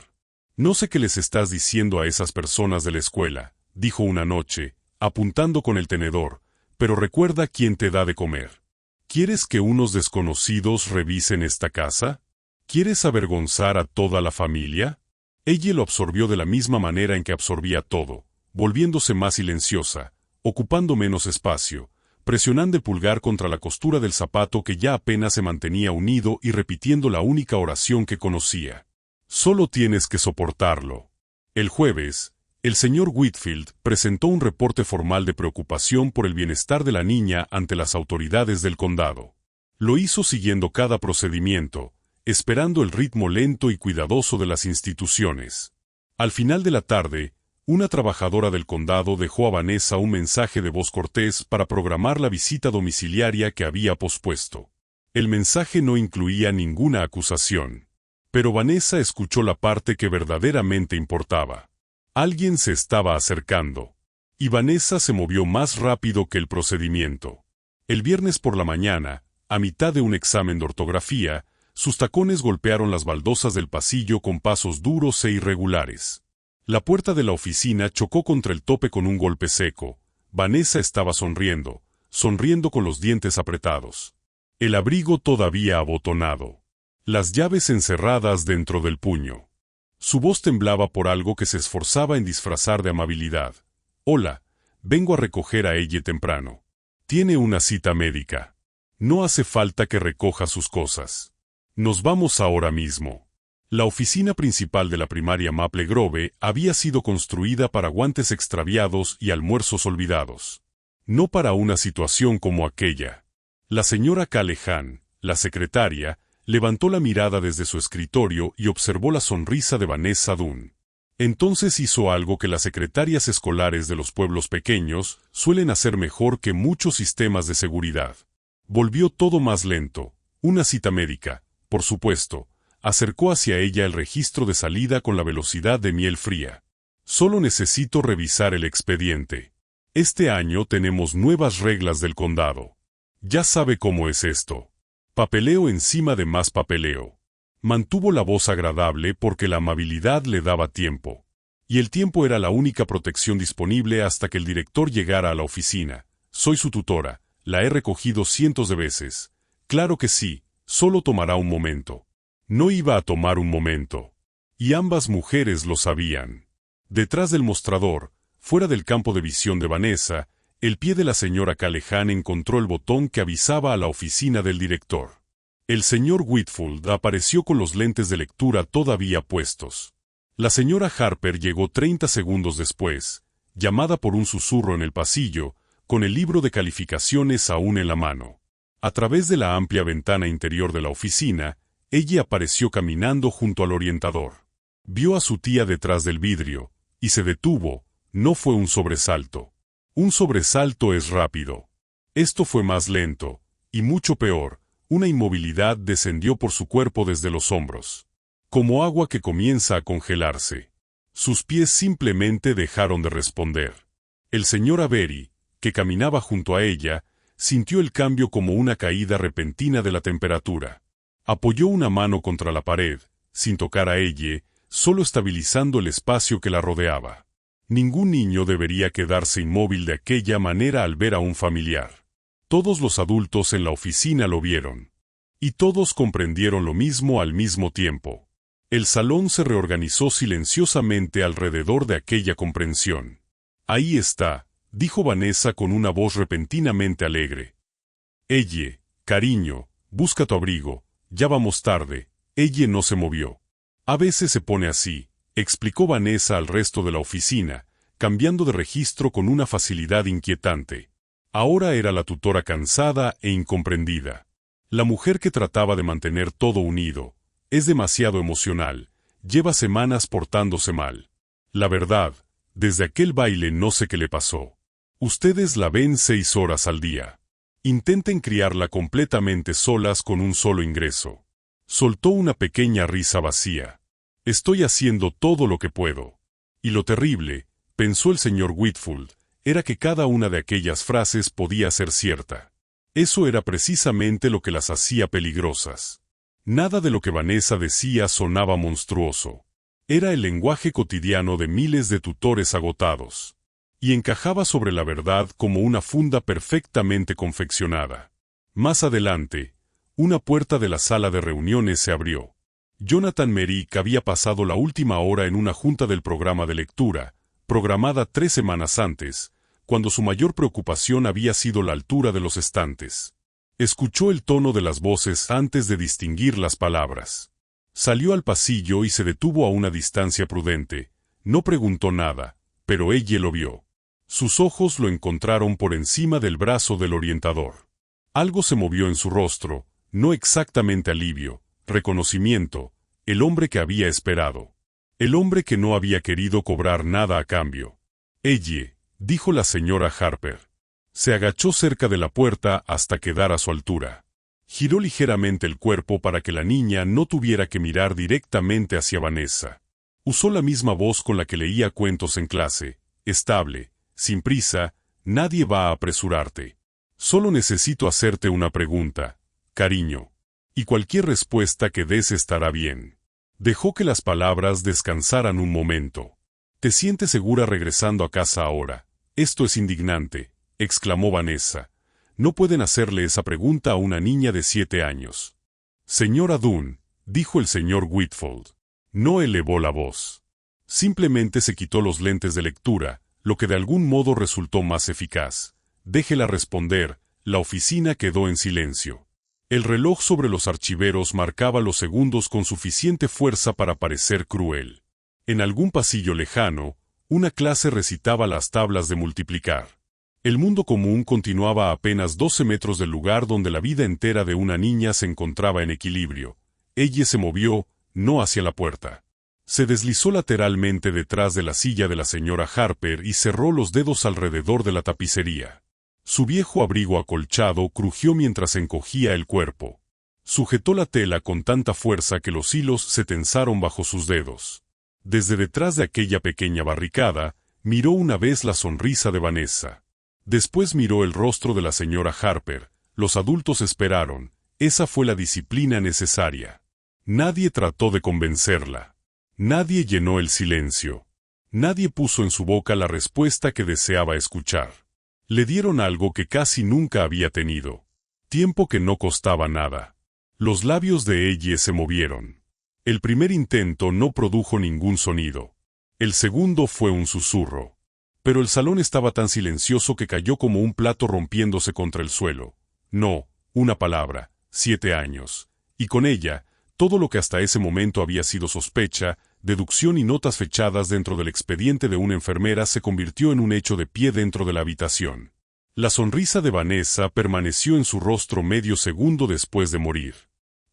«No sé qué les estás diciendo a esas personas de la escuela», dijo una noche, apuntando con el tenedor, «pero recuerda quién te da de comer. ¿Quieres que unos desconocidos revisen esta casa? ¿Quieres avergonzar a toda la familia?» Ella lo absorbió de la misma manera en que absorbía todo, volviéndose más silenciosa, ocupando menos espacio, presionando el pulgar contra la costura del zapato que ya apenas se mantenía unido y repitiendo la única oración que conocía. «Solo tienes que soportarlo». El jueves, el señor Whitfield presentó un reporte formal de preocupación por el bienestar de la niña ante las autoridades del condado. Lo hizo siguiendo cada procedimiento, esperando el ritmo lento y cuidadoso de las instituciones. Al final de la tarde, una trabajadora del condado dejó a Vanessa un mensaje de voz cortés para programar la visita domiciliaria que había pospuesto. El mensaje no incluía ninguna acusación. Pero Vanessa escuchó la parte que verdaderamente importaba. Alguien se estaba acercando. Y Vanessa se movió más rápido que el procedimiento. El viernes por la mañana, a mitad de un examen de ortografía, sus tacones golpearon las baldosas del pasillo con pasos duros e irregulares. La puerta de la oficina chocó contra el tope con un golpe seco. Vanessa estaba sonriendo, sonriendo con los dientes apretados. El abrigo todavía abotonado. Las llaves encerradas dentro del puño. Su voz temblaba por algo que se esforzaba en disfrazar de amabilidad. «Hola, vengo a recoger a ella temprano. Tiene una cita médica. No hace falta que recoja sus cosas. Nos vamos ahora mismo». La oficina principal de la primaria Maple Grove había sido construida para guantes extraviados y almuerzos olvidados. No para una situación como aquella. La señora Callahan, la secretaria, levantó la mirada desde su escritorio y observó la sonrisa de Vanessa Dunn. Entonces hizo algo que las secretarias escolares de los pueblos pequeños suelen hacer mejor que muchos sistemas de seguridad. Volvió todo más lento. Una cita médica, por supuesto. Acercó hacia ella el registro de salida con la velocidad de miel fría. Solo necesito revisar el expediente. Este año tenemos nuevas reglas del condado. Ya sabe cómo es esto. Papeleo encima de más papeleo. Mantuvo la voz agradable porque la amabilidad le daba tiempo. Y el tiempo era la única protección disponible hasta que el director llegara a la oficina. Soy su tutora, la he recogido cientos de veces. Claro que sí, solo tomará un momento. No iba a tomar un momento. Y ambas mujeres lo sabían. Detrás del mostrador, fuera del campo de visión de Vanessa, el pie de la señora Callahan encontró el botón que avisaba a la oficina del director. El señor Whitfield apareció con los lentes de lectura todavía puestos. La señora Harper llegó 30 segundos después, llamada por un susurro en el pasillo, con el libro de calificaciones aún en la mano. A través de la amplia ventana interior de la oficina, ella apareció caminando junto al orientador. Vio a su tía detrás del vidrio, y se detuvo. No fue un sobresalto. Un sobresalto es rápido. Esto fue más lento, y mucho peor, una inmovilidad descendió por su cuerpo desde los hombros. Como agua que comienza a congelarse. Sus pies simplemente dejaron de responder. El señor Avery, que caminaba junto a ella, sintió el cambio como una caída repentina de la temperatura. Apoyó una mano contra la pared, sin tocar a ella, solo estabilizando el espacio que la rodeaba. Ningún niño debería quedarse inmóvil de aquella manera al ver a un familiar. Todos los adultos en la oficina lo vieron. Y todos comprendieron lo mismo al mismo tiempo. El salón se reorganizó silenciosamente alrededor de aquella comprensión. «Ahí está», dijo Vanessa con una voz repentinamente alegre. «Ella, cariño, busca tu abrigo. Ya vamos tarde». Ella no se movió. «A veces se pone así», explicó Vanessa al resto de la oficina, cambiando de registro con una facilidad inquietante. Ahora era la tutora cansada e incomprendida. La mujer que trataba de mantener todo unido. Es demasiado emocional. Lleva semanas portándose mal. La verdad, desde aquel baile no sé qué le pasó. Ustedes la ven 6 horas al día. Intenten criarla completamente solas con un solo ingreso. Soltó una pequeña risa vacía. Estoy haciendo todo lo que puedo. Y lo terrible, pensó el señor Whitfield, era que cada una de aquellas frases podía ser cierta. Eso era precisamente lo que las hacía peligrosas. Nada de lo que Vanessa decía sonaba monstruoso. Era el lenguaje cotidiano de miles de tutores agotados. Y encajaba sobre la verdad como una funda perfectamente confeccionada. Más adelante, una puerta de la sala de reuniones se abrió. Jonathan Merrick había pasado la última hora en una junta del programa de lectura, programada 3 semanas antes, cuando su mayor preocupación había sido la altura de los estantes. Escuchó el tono de las voces antes de distinguir las palabras. Salió al pasillo y se detuvo a una distancia prudente. No preguntó nada, pero ella lo vio. Sus ojos lo encontraron por encima del brazo del orientador. Algo se movió en su rostro, no exactamente alivio, reconocimiento, el hombre que había esperado. El hombre que no había querido cobrar nada a cambio. «Ella», dijo la señora Harper. Se agachó cerca de la puerta hasta quedar a su altura. Giró ligeramente el cuerpo para que la niña no tuviera que mirar directamente hacia Vanessa. Usó la misma voz con la que leía cuentos en clase, estable, sin prisa, nadie va a apresurarte. Solo necesito hacerte una pregunta, cariño. Y cualquier respuesta que des estará bien. Dejó que las palabras descansaran un momento. ¿Te sientes segura regresando a casa ahora? Esto es indignante, exclamó Vanessa. No pueden hacerle esa pregunta a una niña de 7 años. Señora Dunn, dijo el señor Whitfield. No elevó la voz. Simplemente se quitó los lentes de lectura, lo que de algún modo resultó más eficaz. Déjela responder, la oficina quedó en silencio. El reloj sobre los archiveros marcaba los segundos con suficiente fuerza para parecer cruel. En algún pasillo lejano, una clase recitaba las tablas de multiplicar. El mundo común continuaba a apenas 12 metros del lugar donde la vida entera de una niña se encontraba en equilibrio. Ella se movió, no hacia la puerta. Se deslizó lateralmente detrás de la silla de la señora Harper y cerró los dedos alrededor de la tapicería. Su viejo abrigo acolchado crujió mientras encogía el cuerpo. Sujetó la tela con tanta fuerza que los hilos se tensaron bajo sus dedos. Desde detrás de aquella pequeña barricada, miró una vez la sonrisa de Vanessa. Después miró el rostro de la señora Harper. Los adultos esperaron. Esa fue la disciplina necesaria. Nadie trató de convencerla. Nadie llenó el silencio. Nadie puso en su boca la respuesta que deseaba escuchar. Le dieron algo que casi nunca había tenido. Tiempo que no costaba nada. Los labios de ella se movieron. El primer intento no produjo ningún sonido. El segundo fue un susurro. Pero el salón estaba tan silencioso que cayó como un plato rompiéndose contra el suelo. No, una palabra, 7 años. Y con ella, todo lo que hasta ese momento había sido sospecha, deducción y notas fechadas dentro del expediente de una enfermera se convirtió en un hecho de pie dentro de la habitación. La sonrisa de Vanessa permaneció en su rostro medio segundo después de morir.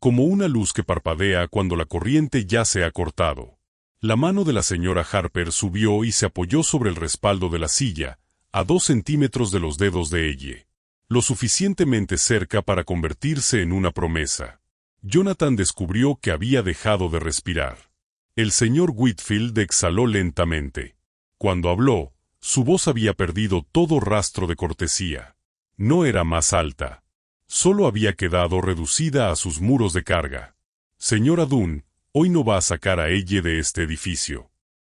Como una luz que parpadea cuando la corriente ya se ha cortado. La mano de la señora Harper subió y se apoyó sobre el respaldo de la silla, a 2 centímetros de los dedos de ella. Lo suficientemente cerca para convertirse en una promesa. Jonathan descubrió que había dejado de respirar. El señor Whitfield exhaló lentamente. Cuando habló, su voz había perdido todo rastro de cortesía. No era más alta. Solo había quedado reducida a sus muros de carga. Señora Dunn, hoy no va a sacar a ella de este edificio.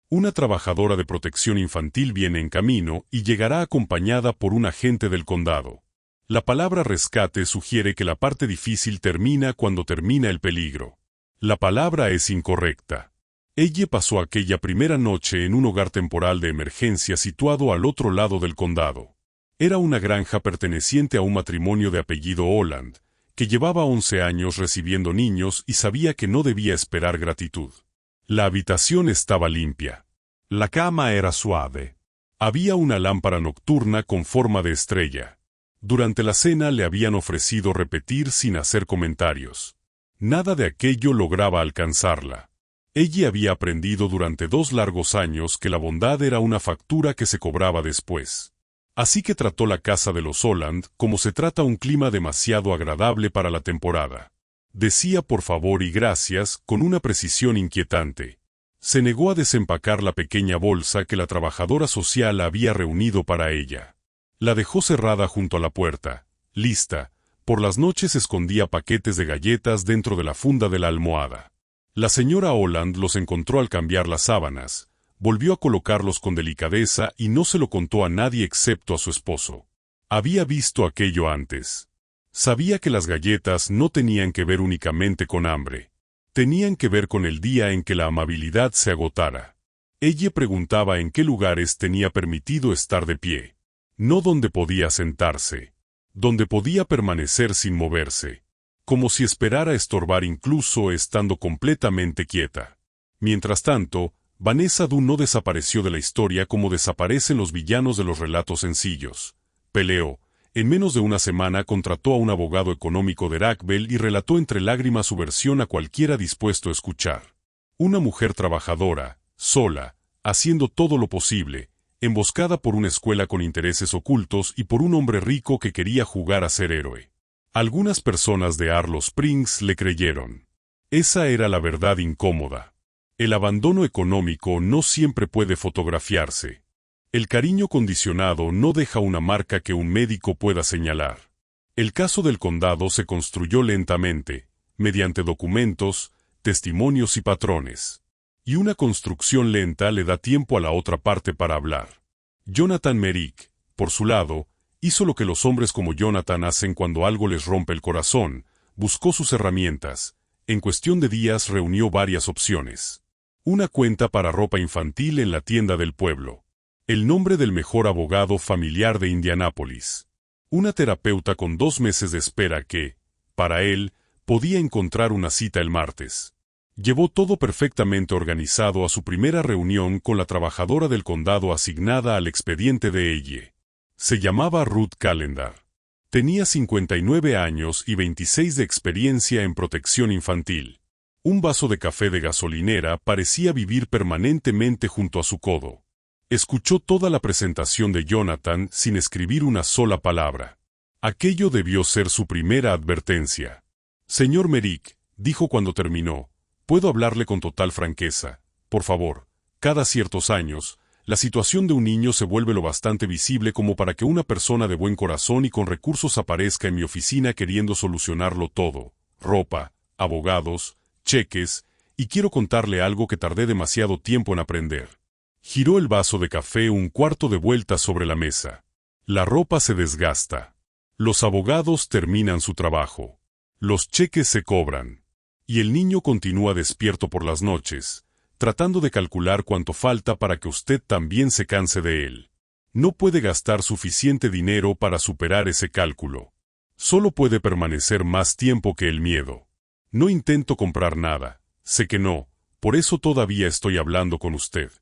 Una trabajadora de protección infantil viene en camino y llegará acompañada por un agente del condado. La palabra rescate sugiere que la parte difícil termina cuando termina el peligro. La palabra es incorrecta. Ella pasó aquella primera noche en un hogar temporal de emergencia situado al otro lado del condado. Era una granja perteneciente a un matrimonio de apellido Holland, que llevaba 11 años recibiendo niños y sabía que no debía esperar gratitud. La habitación estaba limpia. La cama era suave. Había una lámpara nocturna con forma de estrella. Durante la cena le habían ofrecido repetir sin hacer comentarios. Nada de aquello lograba alcanzarla. Ella había aprendido durante 2 largos años que la bondad era una factura que se cobraba después. Así que trató la casa de los Holland como se trata un clima demasiado agradable para la temporada. Decía por favor y gracias con una precisión inquietante. Se negó a desempacar la pequeña bolsa que la trabajadora social había reunido para ella. La dejó cerrada junto a la puerta, lista. Por las noches escondía paquetes de galletas dentro de la funda de la almohada. La señora Holland los encontró al cambiar las sábanas, volvió a colocarlos con delicadeza y no se lo contó a nadie excepto a su esposo. Había visto aquello antes. Sabía que las galletas no tenían que ver únicamente con hambre. Tenían que ver con el día en que la amabilidad se agotara. Ella preguntaba en qué lugares tenía permitido estar de pie. No donde podía sentarse. Donde podía permanecer sin moverse. Como si esperara estorbar incluso estando completamente quieta. Mientras tanto, Vanessa Dunn no desapareció de la historia como desaparecen los villanos de los relatos sencillos. Peleó. En menos de una semana contrató a un abogado económico de Rackville y relató entre lágrimas su versión a cualquiera dispuesto a escuchar. Una mujer trabajadora, sola, haciendo todo lo posible, emboscada por una escuela con intereses ocultos y por un hombre rico que quería jugar a ser héroe. Algunas personas de Arlo Springs le creyeron. Esa era la verdad incómoda. El abandono económico no siempre puede fotografiarse. El cariño condicionado no deja una marca que un médico pueda señalar. El caso del condado se construyó lentamente, mediante documentos, testimonios y patrones. Y una construcción lenta le da tiempo a la otra parte para hablar. Jonathan Merrick, por su lado, Hizo lo que los hombres como Jonathan hacen cuando algo les rompe el corazón, buscó sus herramientas. En cuestión de días reunió varias opciones. Una cuenta para ropa infantil en la tienda del pueblo. El nombre del mejor abogado familiar de Indianápolis. Una terapeuta con 2 meses de espera que, para él, podía encontrar una cita el martes. Llevó todo perfectamente organizado a su primera reunión con la trabajadora del condado asignada al expediente de ella. Se llamaba Ruth Calendar. Tenía 59 años y 26 de experiencia en protección infantil. Un vaso de café de gasolinera parecía vivir permanentemente junto a su codo. Escuchó toda la presentación de Jonathan sin escribir una sola palabra. Aquello debió ser su primera advertencia. Señor Merrick, dijo cuando terminó, puedo hablarle con total franqueza. Por favor, cada ciertos años, la situación de un niño se vuelve lo bastante visible como para que una persona de buen corazón y con recursos aparezca en mi oficina queriendo solucionarlo todo. Ropa, abogados, cheques, y quiero contarle algo que tardé demasiado tiempo en aprender. Giró el vaso de café un cuarto de vuelta sobre la mesa. La ropa se desgasta. Los abogados terminan su trabajo. Los cheques se cobran. Y el niño continúa despierto por las noches, tratando de calcular cuánto falta para que usted también se canse de él. No puede gastar suficiente dinero para superar ese cálculo. Solo puede permanecer más tiempo que el miedo. No intento comprar nada, sé que no, por eso todavía estoy hablando con usted.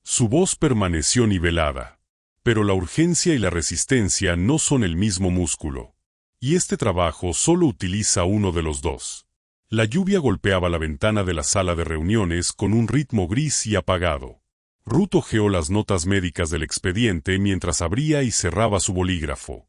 Su voz permaneció nivelada. Pero la urgencia y la resistencia no son el mismo músculo. Y este trabajo solo utiliza uno de los dos. La lluvia golpeaba la ventana de la sala de reuniones con un ritmo gris y apagado. Ruth hojeó las notas médicas del expediente mientras abría y cerraba su bolígrafo.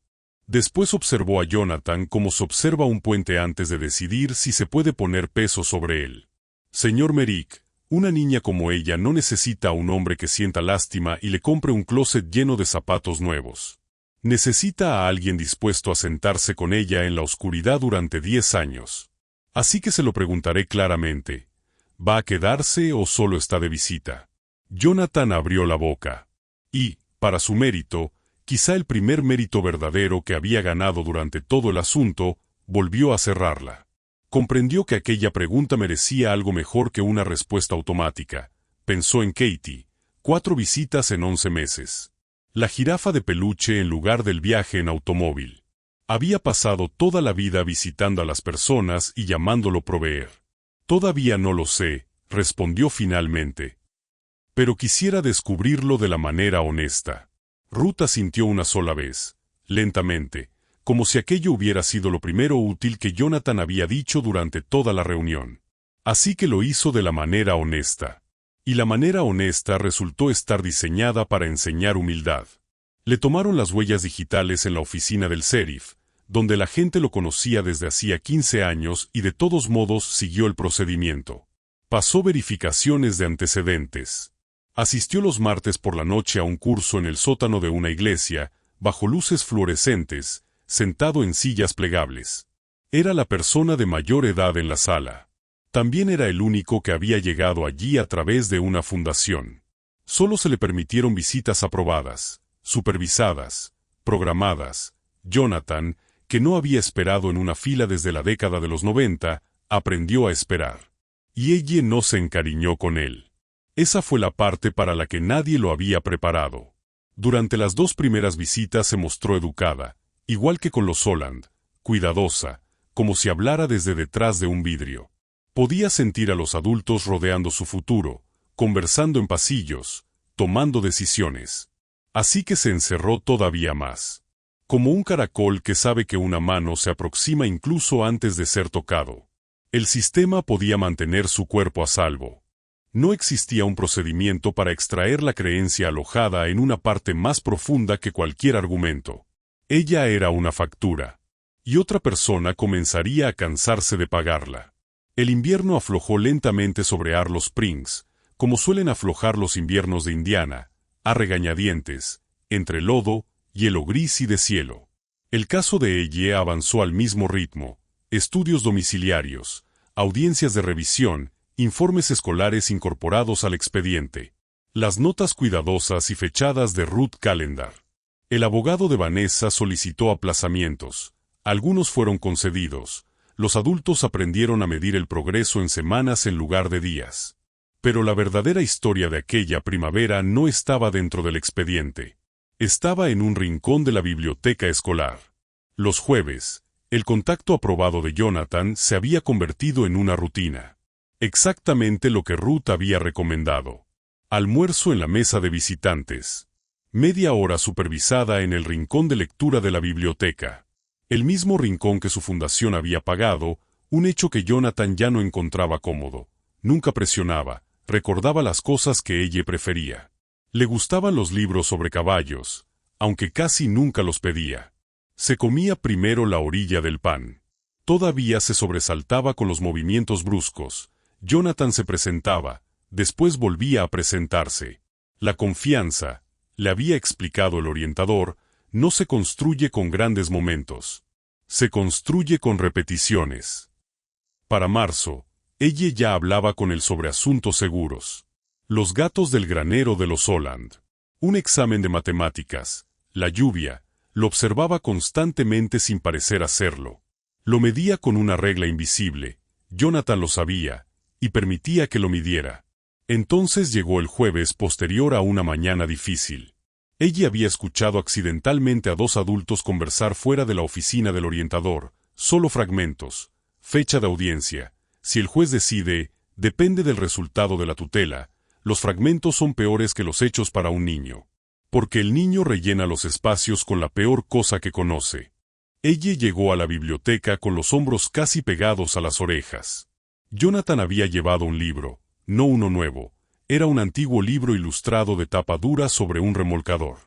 Después observó a Jonathan como se observa un puente antes de decidir si se puede poner peso sobre él. Señor Merrick, una niña como ella no necesita a un hombre que sienta lástima y le compre un closet lleno de zapatos nuevos. Necesita a alguien dispuesto a sentarse con ella en la oscuridad durante 10 años. Así que se lo preguntaré claramente. ¿Va a quedarse o solo está de visita? Jonathan abrió la boca. Y, para su mérito, quizá el primer mérito verdadero que había ganado durante todo el asunto, volvió a cerrarla. Comprendió que aquella pregunta merecía algo mejor que una respuesta automática. Pensó en Katie. 4 visitas en 11 meses. La jirafa de peluche en lugar del viaje en automóvil. Había pasado toda la vida visitando a las personas y llamándolo proveer. Todavía no lo sé, respondió finalmente. Pero quisiera descubrirlo de la manera honesta. Ruth asintió una sola vez, lentamente, como si aquello hubiera sido lo primero útil que Jonathan había dicho durante toda la reunión. Así que lo hizo de la manera honesta. Y la manera honesta resultó estar diseñada para enseñar humildad. Le tomaron las huellas digitales en la oficina del sheriff, donde la gente lo conocía desde hacía 15 años y de todos modos siguió el procedimiento. Pasó verificaciones de antecedentes. Asistió los martes por la noche a un curso en el sótano de una iglesia, bajo luces fluorescentes, sentado en sillas plegables. Era la persona de mayor edad en la sala. También era el único que había llegado allí a través de una fundación. Solo se le permitieron visitas aprobadas, supervisadas, programadas. Jonathan, que no había esperado en una fila desde la década de los 90, aprendió a esperar. Y ella no se encariñó con él. Esa fue la parte para la que nadie lo había preparado. Durante las 2 primeras visitas se mostró educada, igual que con los Holland, cuidadosa, como si hablara desde detrás de un vidrio. Podía sentir a los adultos rodeando su futuro, conversando en pasillos, tomando decisiones. Así que se encerró todavía más. Como un caracol que sabe que una mano se aproxima incluso antes de ser tocado. El sistema podía mantener su cuerpo a salvo. No existía un procedimiento para extraer la creencia alojada en una parte más profunda que cualquier argumento. Ella era una factura. Y otra persona comenzaría a cansarse de pagarla. El invierno aflojó lentamente sobre Arlo Springs, como suelen aflojar los inviernos de Indiana, a regañadientes, entre lodo, hielo gris y deshielo. El caso de ella avanzó al mismo ritmo, estudios domiciliarios, audiencias de revisión, informes escolares incorporados al expediente, las notas cuidadosas y fechadas de Ruth Calendar. El abogado de Vanessa solicitó aplazamientos. Algunos fueron concedidos. Los adultos aprendieron a medir el progreso en semanas en lugar de días. Pero la verdadera historia de aquella primavera no estaba dentro del expediente. Estaba en un rincón de la biblioteca escolar. Los jueves, el contacto aprobado de Jonathan se había convertido en una rutina. Exactamente lo que Ruth había recomendado. Almuerzo en la mesa de visitantes. Media hora supervisada en el rincón de lectura de la biblioteca. El mismo rincón que su fundación había pagado, un hecho que Jonathan ya no encontraba cómodo. Nunca presionaba, recordaba las cosas que ella prefería. Le gustaban los libros sobre caballos, aunque casi nunca los pedía. Se comía primero la orilla del pan. Todavía se sobresaltaba con los movimientos bruscos. Jonathan se presentaba, después volvía a presentarse. La confianza, le había explicado el orientador, no se construye con grandes momentos. Se construye con repeticiones. Para marzo, ella ya hablaba con él sobre asuntos seguros. Los gatos del granero de los Holland. Un examen de matemáticas. La lluvia. Lo observaba constantemente sin parecer hacerlo. Lo medía con una regla invisible. Jonathan lo sabía, y permitía que lo midiera. Entonces llegó el jueves posterior a una mañana difícil. Ella había escuchado accidentalmente a dos adultos conversar fuera de la oficina del orientador, solo fragmentos. Fecha de audiencia. Si el juez decide, depende del resultado de la tutela. Los fragmentos son peores que los hechos para un niño. Porque el niño rellena los espacios con la peor cosa que conoce. Ella llegó a la biblioteca con los hombros casi pegados a las orejas. Jonathan había llevado un libro, no uno nuevo. Era un antiguo libro ilustrado de tapa dura sobre un remolcador.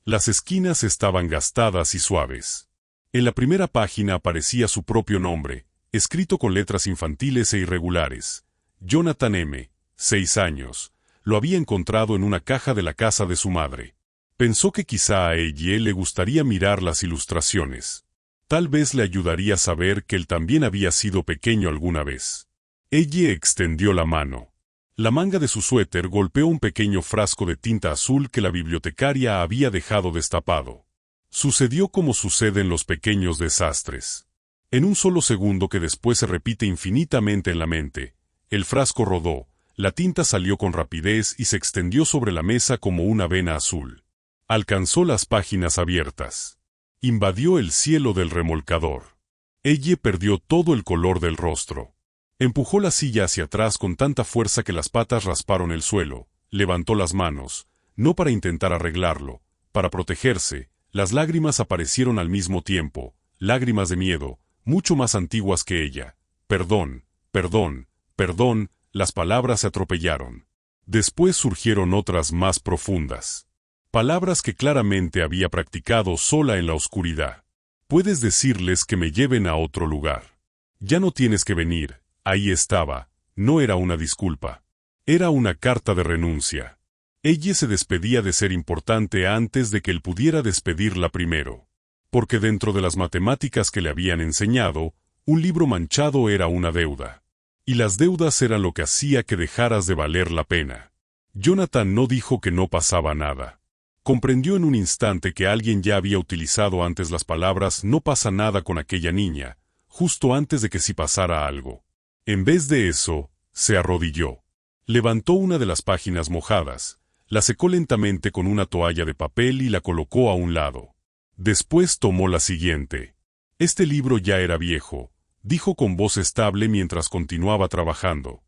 Las esquinas estaban gastadas y suaves. En la primera página aparecía su propio nombre, escrito con letras infantiles e irregulares. Jonathan M., 6 años. Lo había encontrado en una caja de la casa de su madre. Pensó que quizá a ella le gustaría mirar las ilustraciones. Tal vez le ayudaría a saber que él también había sido pequeño alguna vez. Ella extendió la mano. La manga de su suéter golpeó un pequeño frasco de tinta azul que la bibliotecaria había dejado destapado. Sucedió como sucede en los pequeños desastres. En un solo segundo que después se repite infinitamente en la mente, el frasco rodó, la tinta salió con rapidez y se extendió sobre la mesa como una vena azul. Alcanzó las páginas abiertas. Invadió el cielo del remolcador. Ella perdió todo el color del rostro. Empujó la silla hacia atrás con tanta fuerza que las patas rasparon el suelo, levantó las manos, no para intentar arreglarlo, para protegerse. Las lágrimas aparecieron al mismo tiempo, lágrimas de miedo, mucho más antiguas que ella. Perdón, perdón, perdón, las palabras se atropellaron. Después surgieron otras más profundas. Palabras que claramente había practicado sola en la oscuridad. Puedes decirles que me lleven a otro lugar. Ya no tienes que venir. Ahí estaba, no era una disculpa. Era una carta de renuncia. Ella se despedía de ser importante antes de que él pudiera despedirla primero. Porque dentro de las matemáticas que le habían enseñado, un libro manchado era una deuda. Y las deudas eran lo que hacía que dejaras de valer la pena. Jonathan no dijo que no pasaba nada. Comprendió en un instante que alguien ya había utilizado antes las palabras "no pasa nada" con aquella niña, justo antes de que sí pasara algo. En vez de eso, se arrodilló. Levantó una de las páginas mojadas, la secó lentamente con una toalla de papel y la colocó a un lado. Después tomó la siguiente. Este libro ya era viejo, dijo con voz estable mientras continuaba trabajando.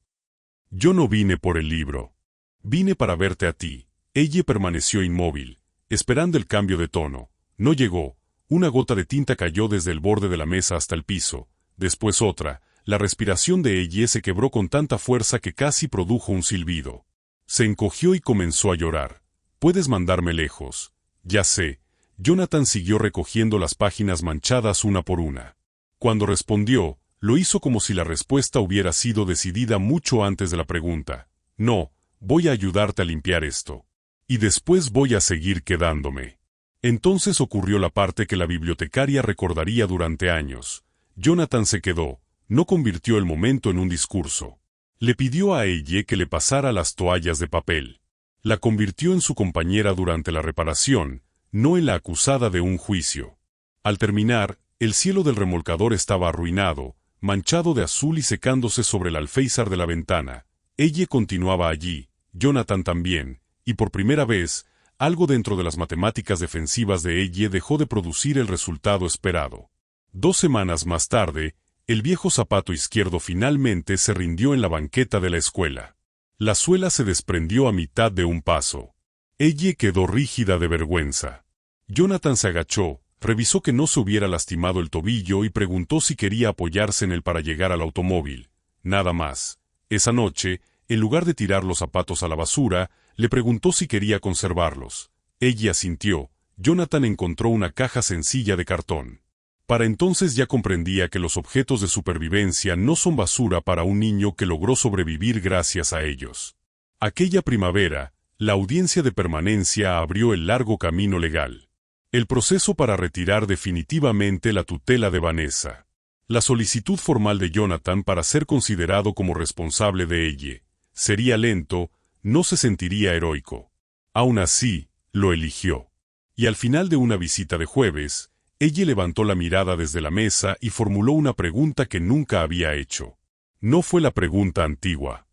Yo no vine por el libro. Vine para verte a ti. Ella permaneció inmóvil, esperando el cambio de tono. No llegó. Una gota de tinta cayó desde el borde de la mesa hasta el piso, después otra. La respiración de ella se quebró con tanta fuerza que casi produjo un silbido. Se encogió y comenzó a llorar. Puedes mandarme lejos. Ya sé. Jonathan siguió recogiendo las páginas manchadas una por una. Cuando respondió, lo hizo como si la respuesta hubiera sido decidida mucho antes de la pregunta. No, voy a ayudarte a limpiar esto. Y después voy a seguir quedándome. Entonces ocurrió la parte que la bibliotecaria recordaría durante años. Jonathan se quedó. No convirtió el momento en un discurso. Le pidió a ella que le pasara las toallas de papel. La convirtió en su compañera durante la reparación, no en la acusada de un juicio. Al terminar, el cielo del remolcador estaba arruinado, manchado de azul y secándose sobre el alféizar de la ventana. Ella continuaba allí, Jonathan también, y por primera vez, algo dentro de las matemáticas defensivas de ella dejó de producir el resultado esperado. 2 semanas más tarde, el viejo zapato izquierdo finalmente se rindió en la banqueta de la escuela. La suela se desprendió a mitad de un paso. Ella quedó rígida de vergüenza. Jonathan se agachó, revisó que no se hubiera lastimado el tobillo y preguntó si quería apoyarse en él para llegar al automóvil. Nada más. Esa noche, en lugar de tirar los zapatos a la basura, le preguntó si quería conservarlos. Ella asintió. Jonathan encontró una caja sencilla de cartón. Para entonces ya comprendía que los objetos de supervivencia no son basura para un niño que logró sobrevivir gracias a ellos. Aquella primavera, la audiencia de permanencia abrió el largo camino legal. El proceso para retirar definitivamente la tutela de Vanessa. La solicitud formal de Jonathan para ser considerado como responsable de ella. Sería lento, no se sentiría heroico. Aún así, lo eligió. Y al final de una visita de jueves, ella levantó la mirada desde la mesa y formuló una pregunta que nunca había hecho. No fue la pregunta antigua.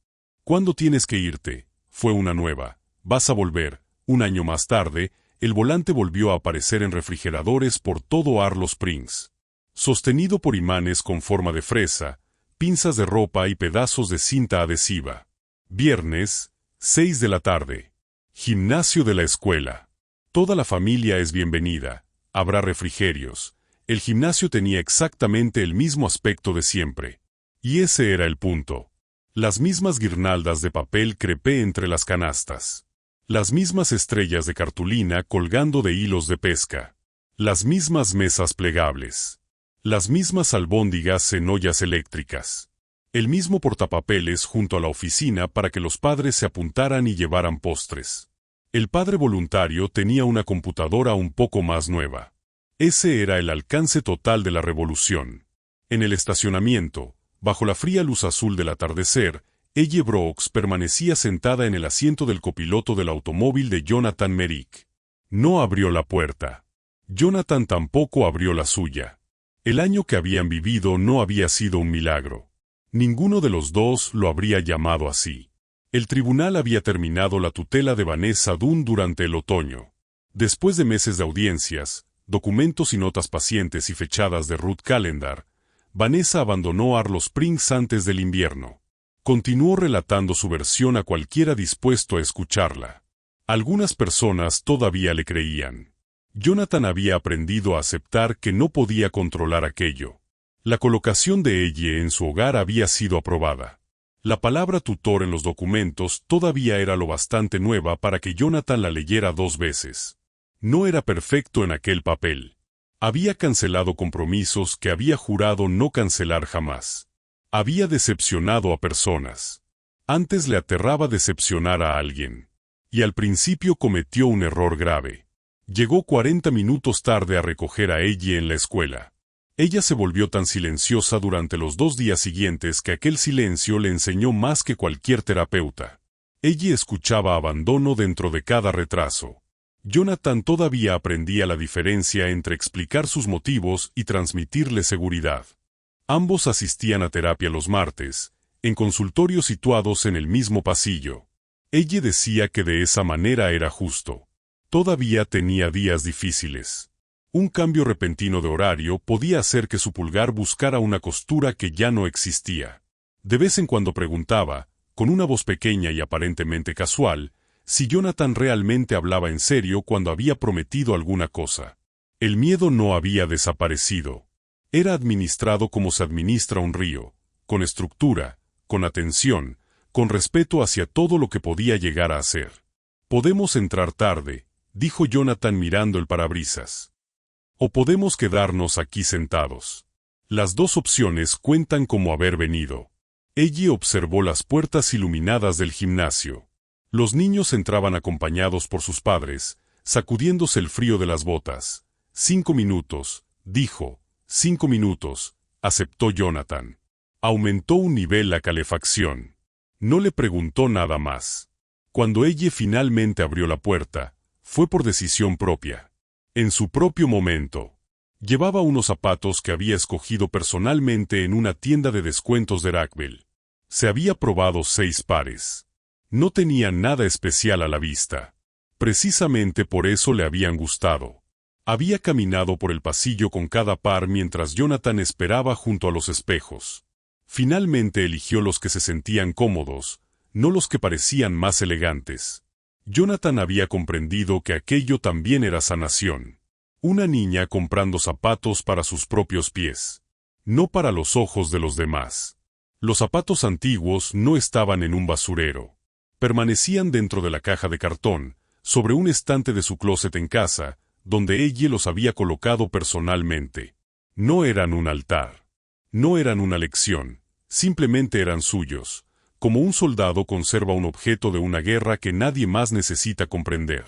¿Cuándo tienes que irte? Fue una nueva. ¿Vas a volver? Un año más tarde, el volante volvió a aparecer en refrigeradores por todo Arlo Springs. Sostenido por imanes con forma de fresa, pinzas de ropa y pedazos de cinta adhesiva. Viernes, 6 de la tarde. Gimnasio de la escuela. Toda la familia es bienvenida. Habrá refrigerios. El gimnasio tenía exactamente el mismo aspecto de siempre. Y ese era el punto. Las mismas guirnaldas de papel crepé entre las canastas. Las mismas estrellas de cartulina colgando de hilos de pesca. Las mismas mesas plegables. Las mismas albóndigas en ollas eléctricas. El mismo portapapeles junto a la oficina para que los padres se apuntaran y llevaran postres. El padre voluntario tenía una computadora un poco más nueva. Ese era el alcance total de la revolución. En el estacionamiento, bajo la fría luz azul del atardecer, Elle Brooks permanecía sentada en el asiento del copiloto del automóvil de Jonathan Merrick. No abrió la puerta. Jonathan tampoco abrió la suya. El año que habían vivido no había sido un milagro. Ninguno de los dos lo habría llamado así. El tribunal había terminado la tutela de Vanessa Dunn durante el otoño. Después de meses de audiencias, documentos y notas pacientes y fechadas de Ruth Calendar, Vanessa abandonó Arlo Springs antes del invierno. Continuó relatando su versión a cualquiera dispuesto a escucharla. Algunas personas todavía le creían. Jonathan había aprendido a aceptar que no podía controlar aquello. La colocación de ella en su hogar había sido aprobada. La palabra tutor en los documentos todavía era lo bastante nueva para que Jonathan la leyera 2 veces. No era perfecto en aquel papel. Había cancelado compromisos que había jurado no cancelar jamás. Había decepcionado a personas. Antes le aterraba decepcionar a alguien. Y al principio cometió un error grave. Llegó 40 minutos tarde a recoger a ella en la escuela. Ella se volvió tan silenciosa durante los 2 días siguientes que aquel silencio le enseñó más que cualquier terapeuta. Ella escuchaba abandono dentro de cada retraso. Jonathan todavía aprendía la diferencia entre explicar sus motivos y transmitirle seguridad. Ambos asistían a terapia los martes, en consultorios situados en el mismo pasillo. Ella decía que de esa manera era justo. Todavía tenía días difíciles. Un cambio repentino de horario podía hacer que su pulgar buscara una costura que ya no existía. De vez en cuando preguntaba, con una voz pequeña y aparentemente casual, si Jonathan realmente hablaba en serio cuando había prometido alguna cosa. El miedo no había desaparecido. Era administrado como se administra un río, con estructura, con atención, con respeto hacia todo lo que podía llegar a ser. «Podemos entrar tarde», dijo Jonathan mirando el parabrisas. «O podemos quedarnos aquí sentados. Las 2 opciones cuentan como haber venido». Ella observó las puertas iluminadas del gimnasio. Los niños entraban acompañados por sus padres, sacudiéndose el frío de las botas. 5 minutos, dijo. 5 minutos, aceptó Jonathan. Aumentó un nivel la calefacción. No le preguntó nada más. Cuando ella finalmente abrió la puerta, fue por decisión propia. En su propio momento. Llevaba unos zapatos que había escogido personalmente en una tienda de descuentos de Rackville. Se había probado 6 pares. No tenían nada especial a la vista. Precisamente por eso le habían gustado. Había caminado por el pasillo con cada par mientras Jonathan esperaba junto a los espejos. Finalmente eligió los que se sentían cómodos, no los que parecían más elegantes. Jonathan había comprendido que aquello también era sanación. Una niña comprando zapatos para sus propios pies. No para los ojos de los demás. Los zapatos antiguos no estaban en un basurero. Permanecían dentro de la caja de cartón, sobre un estante de su closet en casa, donde ella los había colocado personalmente. No eran un altar. No eran una lección, simplemente eran suyos, como un soldado conserva un objeto de una guerra que nadie más necesita comprender.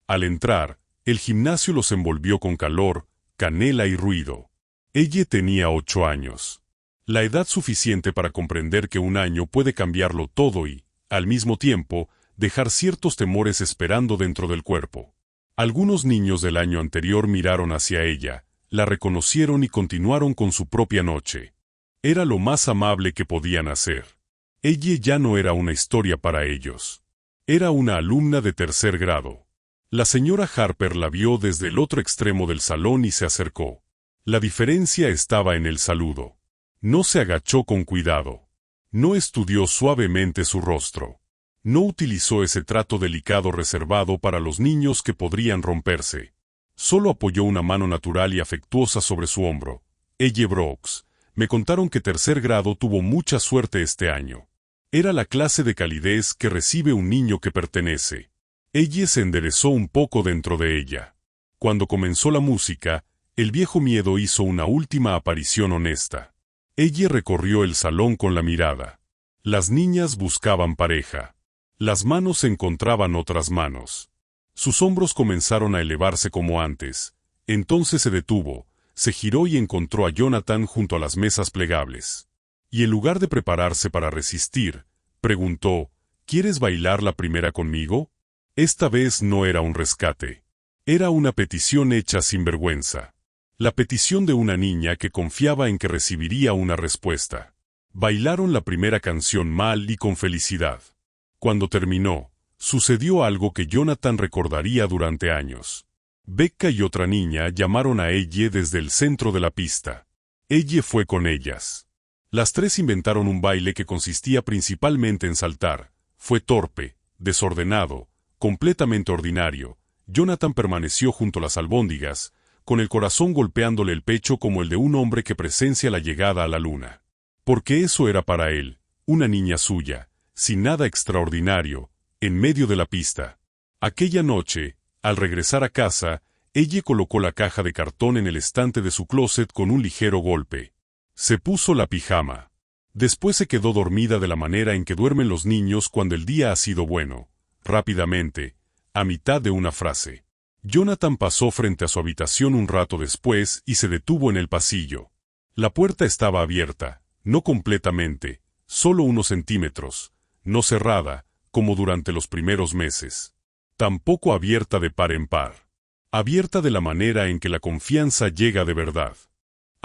Al entrar, el gimnasio los envolvió con calor, canela y ruido. Ella tenía 8 años. La edad suficiente para comprender que un año puede cambiarlo todo y, al mismo tiempo, dejar ciertos temores esperando dentro del cuerpo. Algunos niños del año anterior miraron hacia ella, la reconocieron y continuaron con su propia noche. Era lo más amable que podían hacer. Ella ya no era una historia para ellos. Era una alumna de 3er grado. La señora Harper la vio desde el otro extremo del salón y se acercó. La diferencia estaba en el saludo. No se agachó con cuidado. No estudió suavemente su rostro. No utilizó ese trato delicado reservado para los niños que podrían romperse. Solo apoyó una mano natural y afectuosa sobre su hombro. Ella Brooks, me contaron que 3er grado tuvo mucha suerte este año. Era la clase de calidez que recibe un niño que pertenece. Ella se enderezó un poco dentro de ella. Cuando comenzó la música, el viejo miedo hizo una última aparición honesta. Ella recorrió el salón con la mirada. Las niñas buscaban pareja. Las manos encontraban otras manos. Sus hombros comenzaron a elevarse como antes. Entonces se detuvo, se giró y encontró a Jonathan junto a las mesas plegables. Y en lugar de prepararse para resistir, preguntó, ¿quieres bailar la primera conmigo? Esta vez no era un rescate. Era una petición hecha sin vergüenza. La petición de una niña que confiaba en que recibiría una respuesta. Bailaron la primera canción mal y con felicidad. Cuando terminó, sucedió algo que Jonathan recordaría durante años. Becca y otra niña llamaron a ella desde el centro de la pista. Ella fue con ellas. Las 3 inventaron un baile que consistía principalmente en saltar. Fue torpe, desordenado, completamente ordinario. Jonathan permaneció junto a las albóndigas, con el corazón golpeándole el pecho como el de un hombre que presencia la llegada a la luna. Porque eso era para él, una niña suya, sin nada extraordinario, en medio de la pista. Aquella noche, al regresar a casa, ella colocó la caja de cartón en el estante de su closet con un ligero golpe. Se puso la pijama. Después se quedó dormida de la manera en que duermen los niños cuando el día ha sido bueno. Rápidamente, a mitad de una frase. Jonathan pasó frente a su habitación un rato después y se detuvo en el pasillo. La puerta estaba abierta, no completamente, solo unos centímetros, no cerrada, como durante los primeros meses. Tampoco abierta de par en par. Abierta de la manera en que la confianza llega de verdad.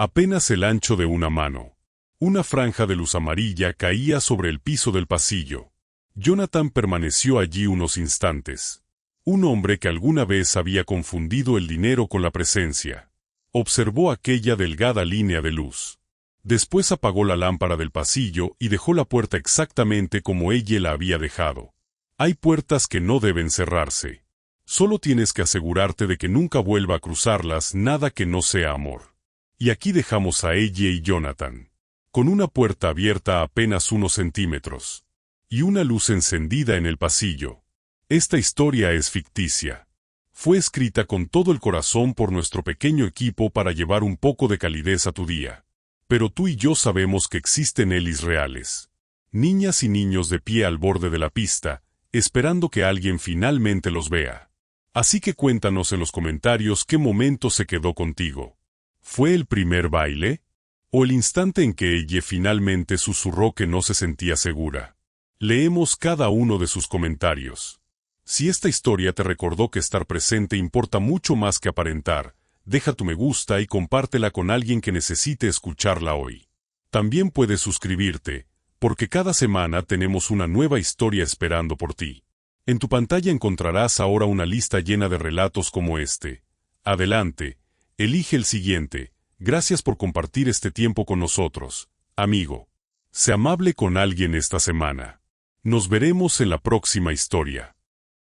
Apenas el ancho de una mano. Una franja de luz amarilla caía sobre el piso del pasillo. Jonathan permaneció allí unos instantes. Un hombre que alguna vez había confundido el dinero con la presencia. Observó aquella delgada línea de luz. Después apagó la lámpara del pasillo y dejó la puerta exactamente como ella la había dejado. Hay puertas que no deben cerrarse. Solo tienes que asegurarte de que nunca vuelva a cruzarlas nada que no sea amor. Y aquí dejamos a ella y Jonathan. Con una puerta abierta a apenas unos centímetros. Y una luz encendida en el pasillo. Esta historia es ficticia. Fue escrita con todo el corazón por nuestro pequeño equipo para llevar un poco de calidez a tu día. Pero tú y yo sabemos que existen Ellis reales. Niñas y niños de pie al borde de la pista, esperando que alguien finalmente los vea. Así que cuéntanos en los comentarios qué momento se quedó contigo. ¿Fue el primer baile? ¿O el instante en que ella finalmente susurró que no se sentía segura? Leemos cada uno de sus comentarios. Si esta historia te recordó que estar presente importa mucho más que aparentar, deja tu me gusta y compártela con alguien que necesite escucharla hoy. También puedes suscribirte, porque cada semana tenemos una nueva historia esperando por ti. En tu pantalla encontrarás ahora una lista llena de relatos como este. Adelante, elige el siguiente. Gracias por compartir este tiempo con nosotros, amigo. Sé amable con alguien esta semana. Nos veremos en la próxima historia.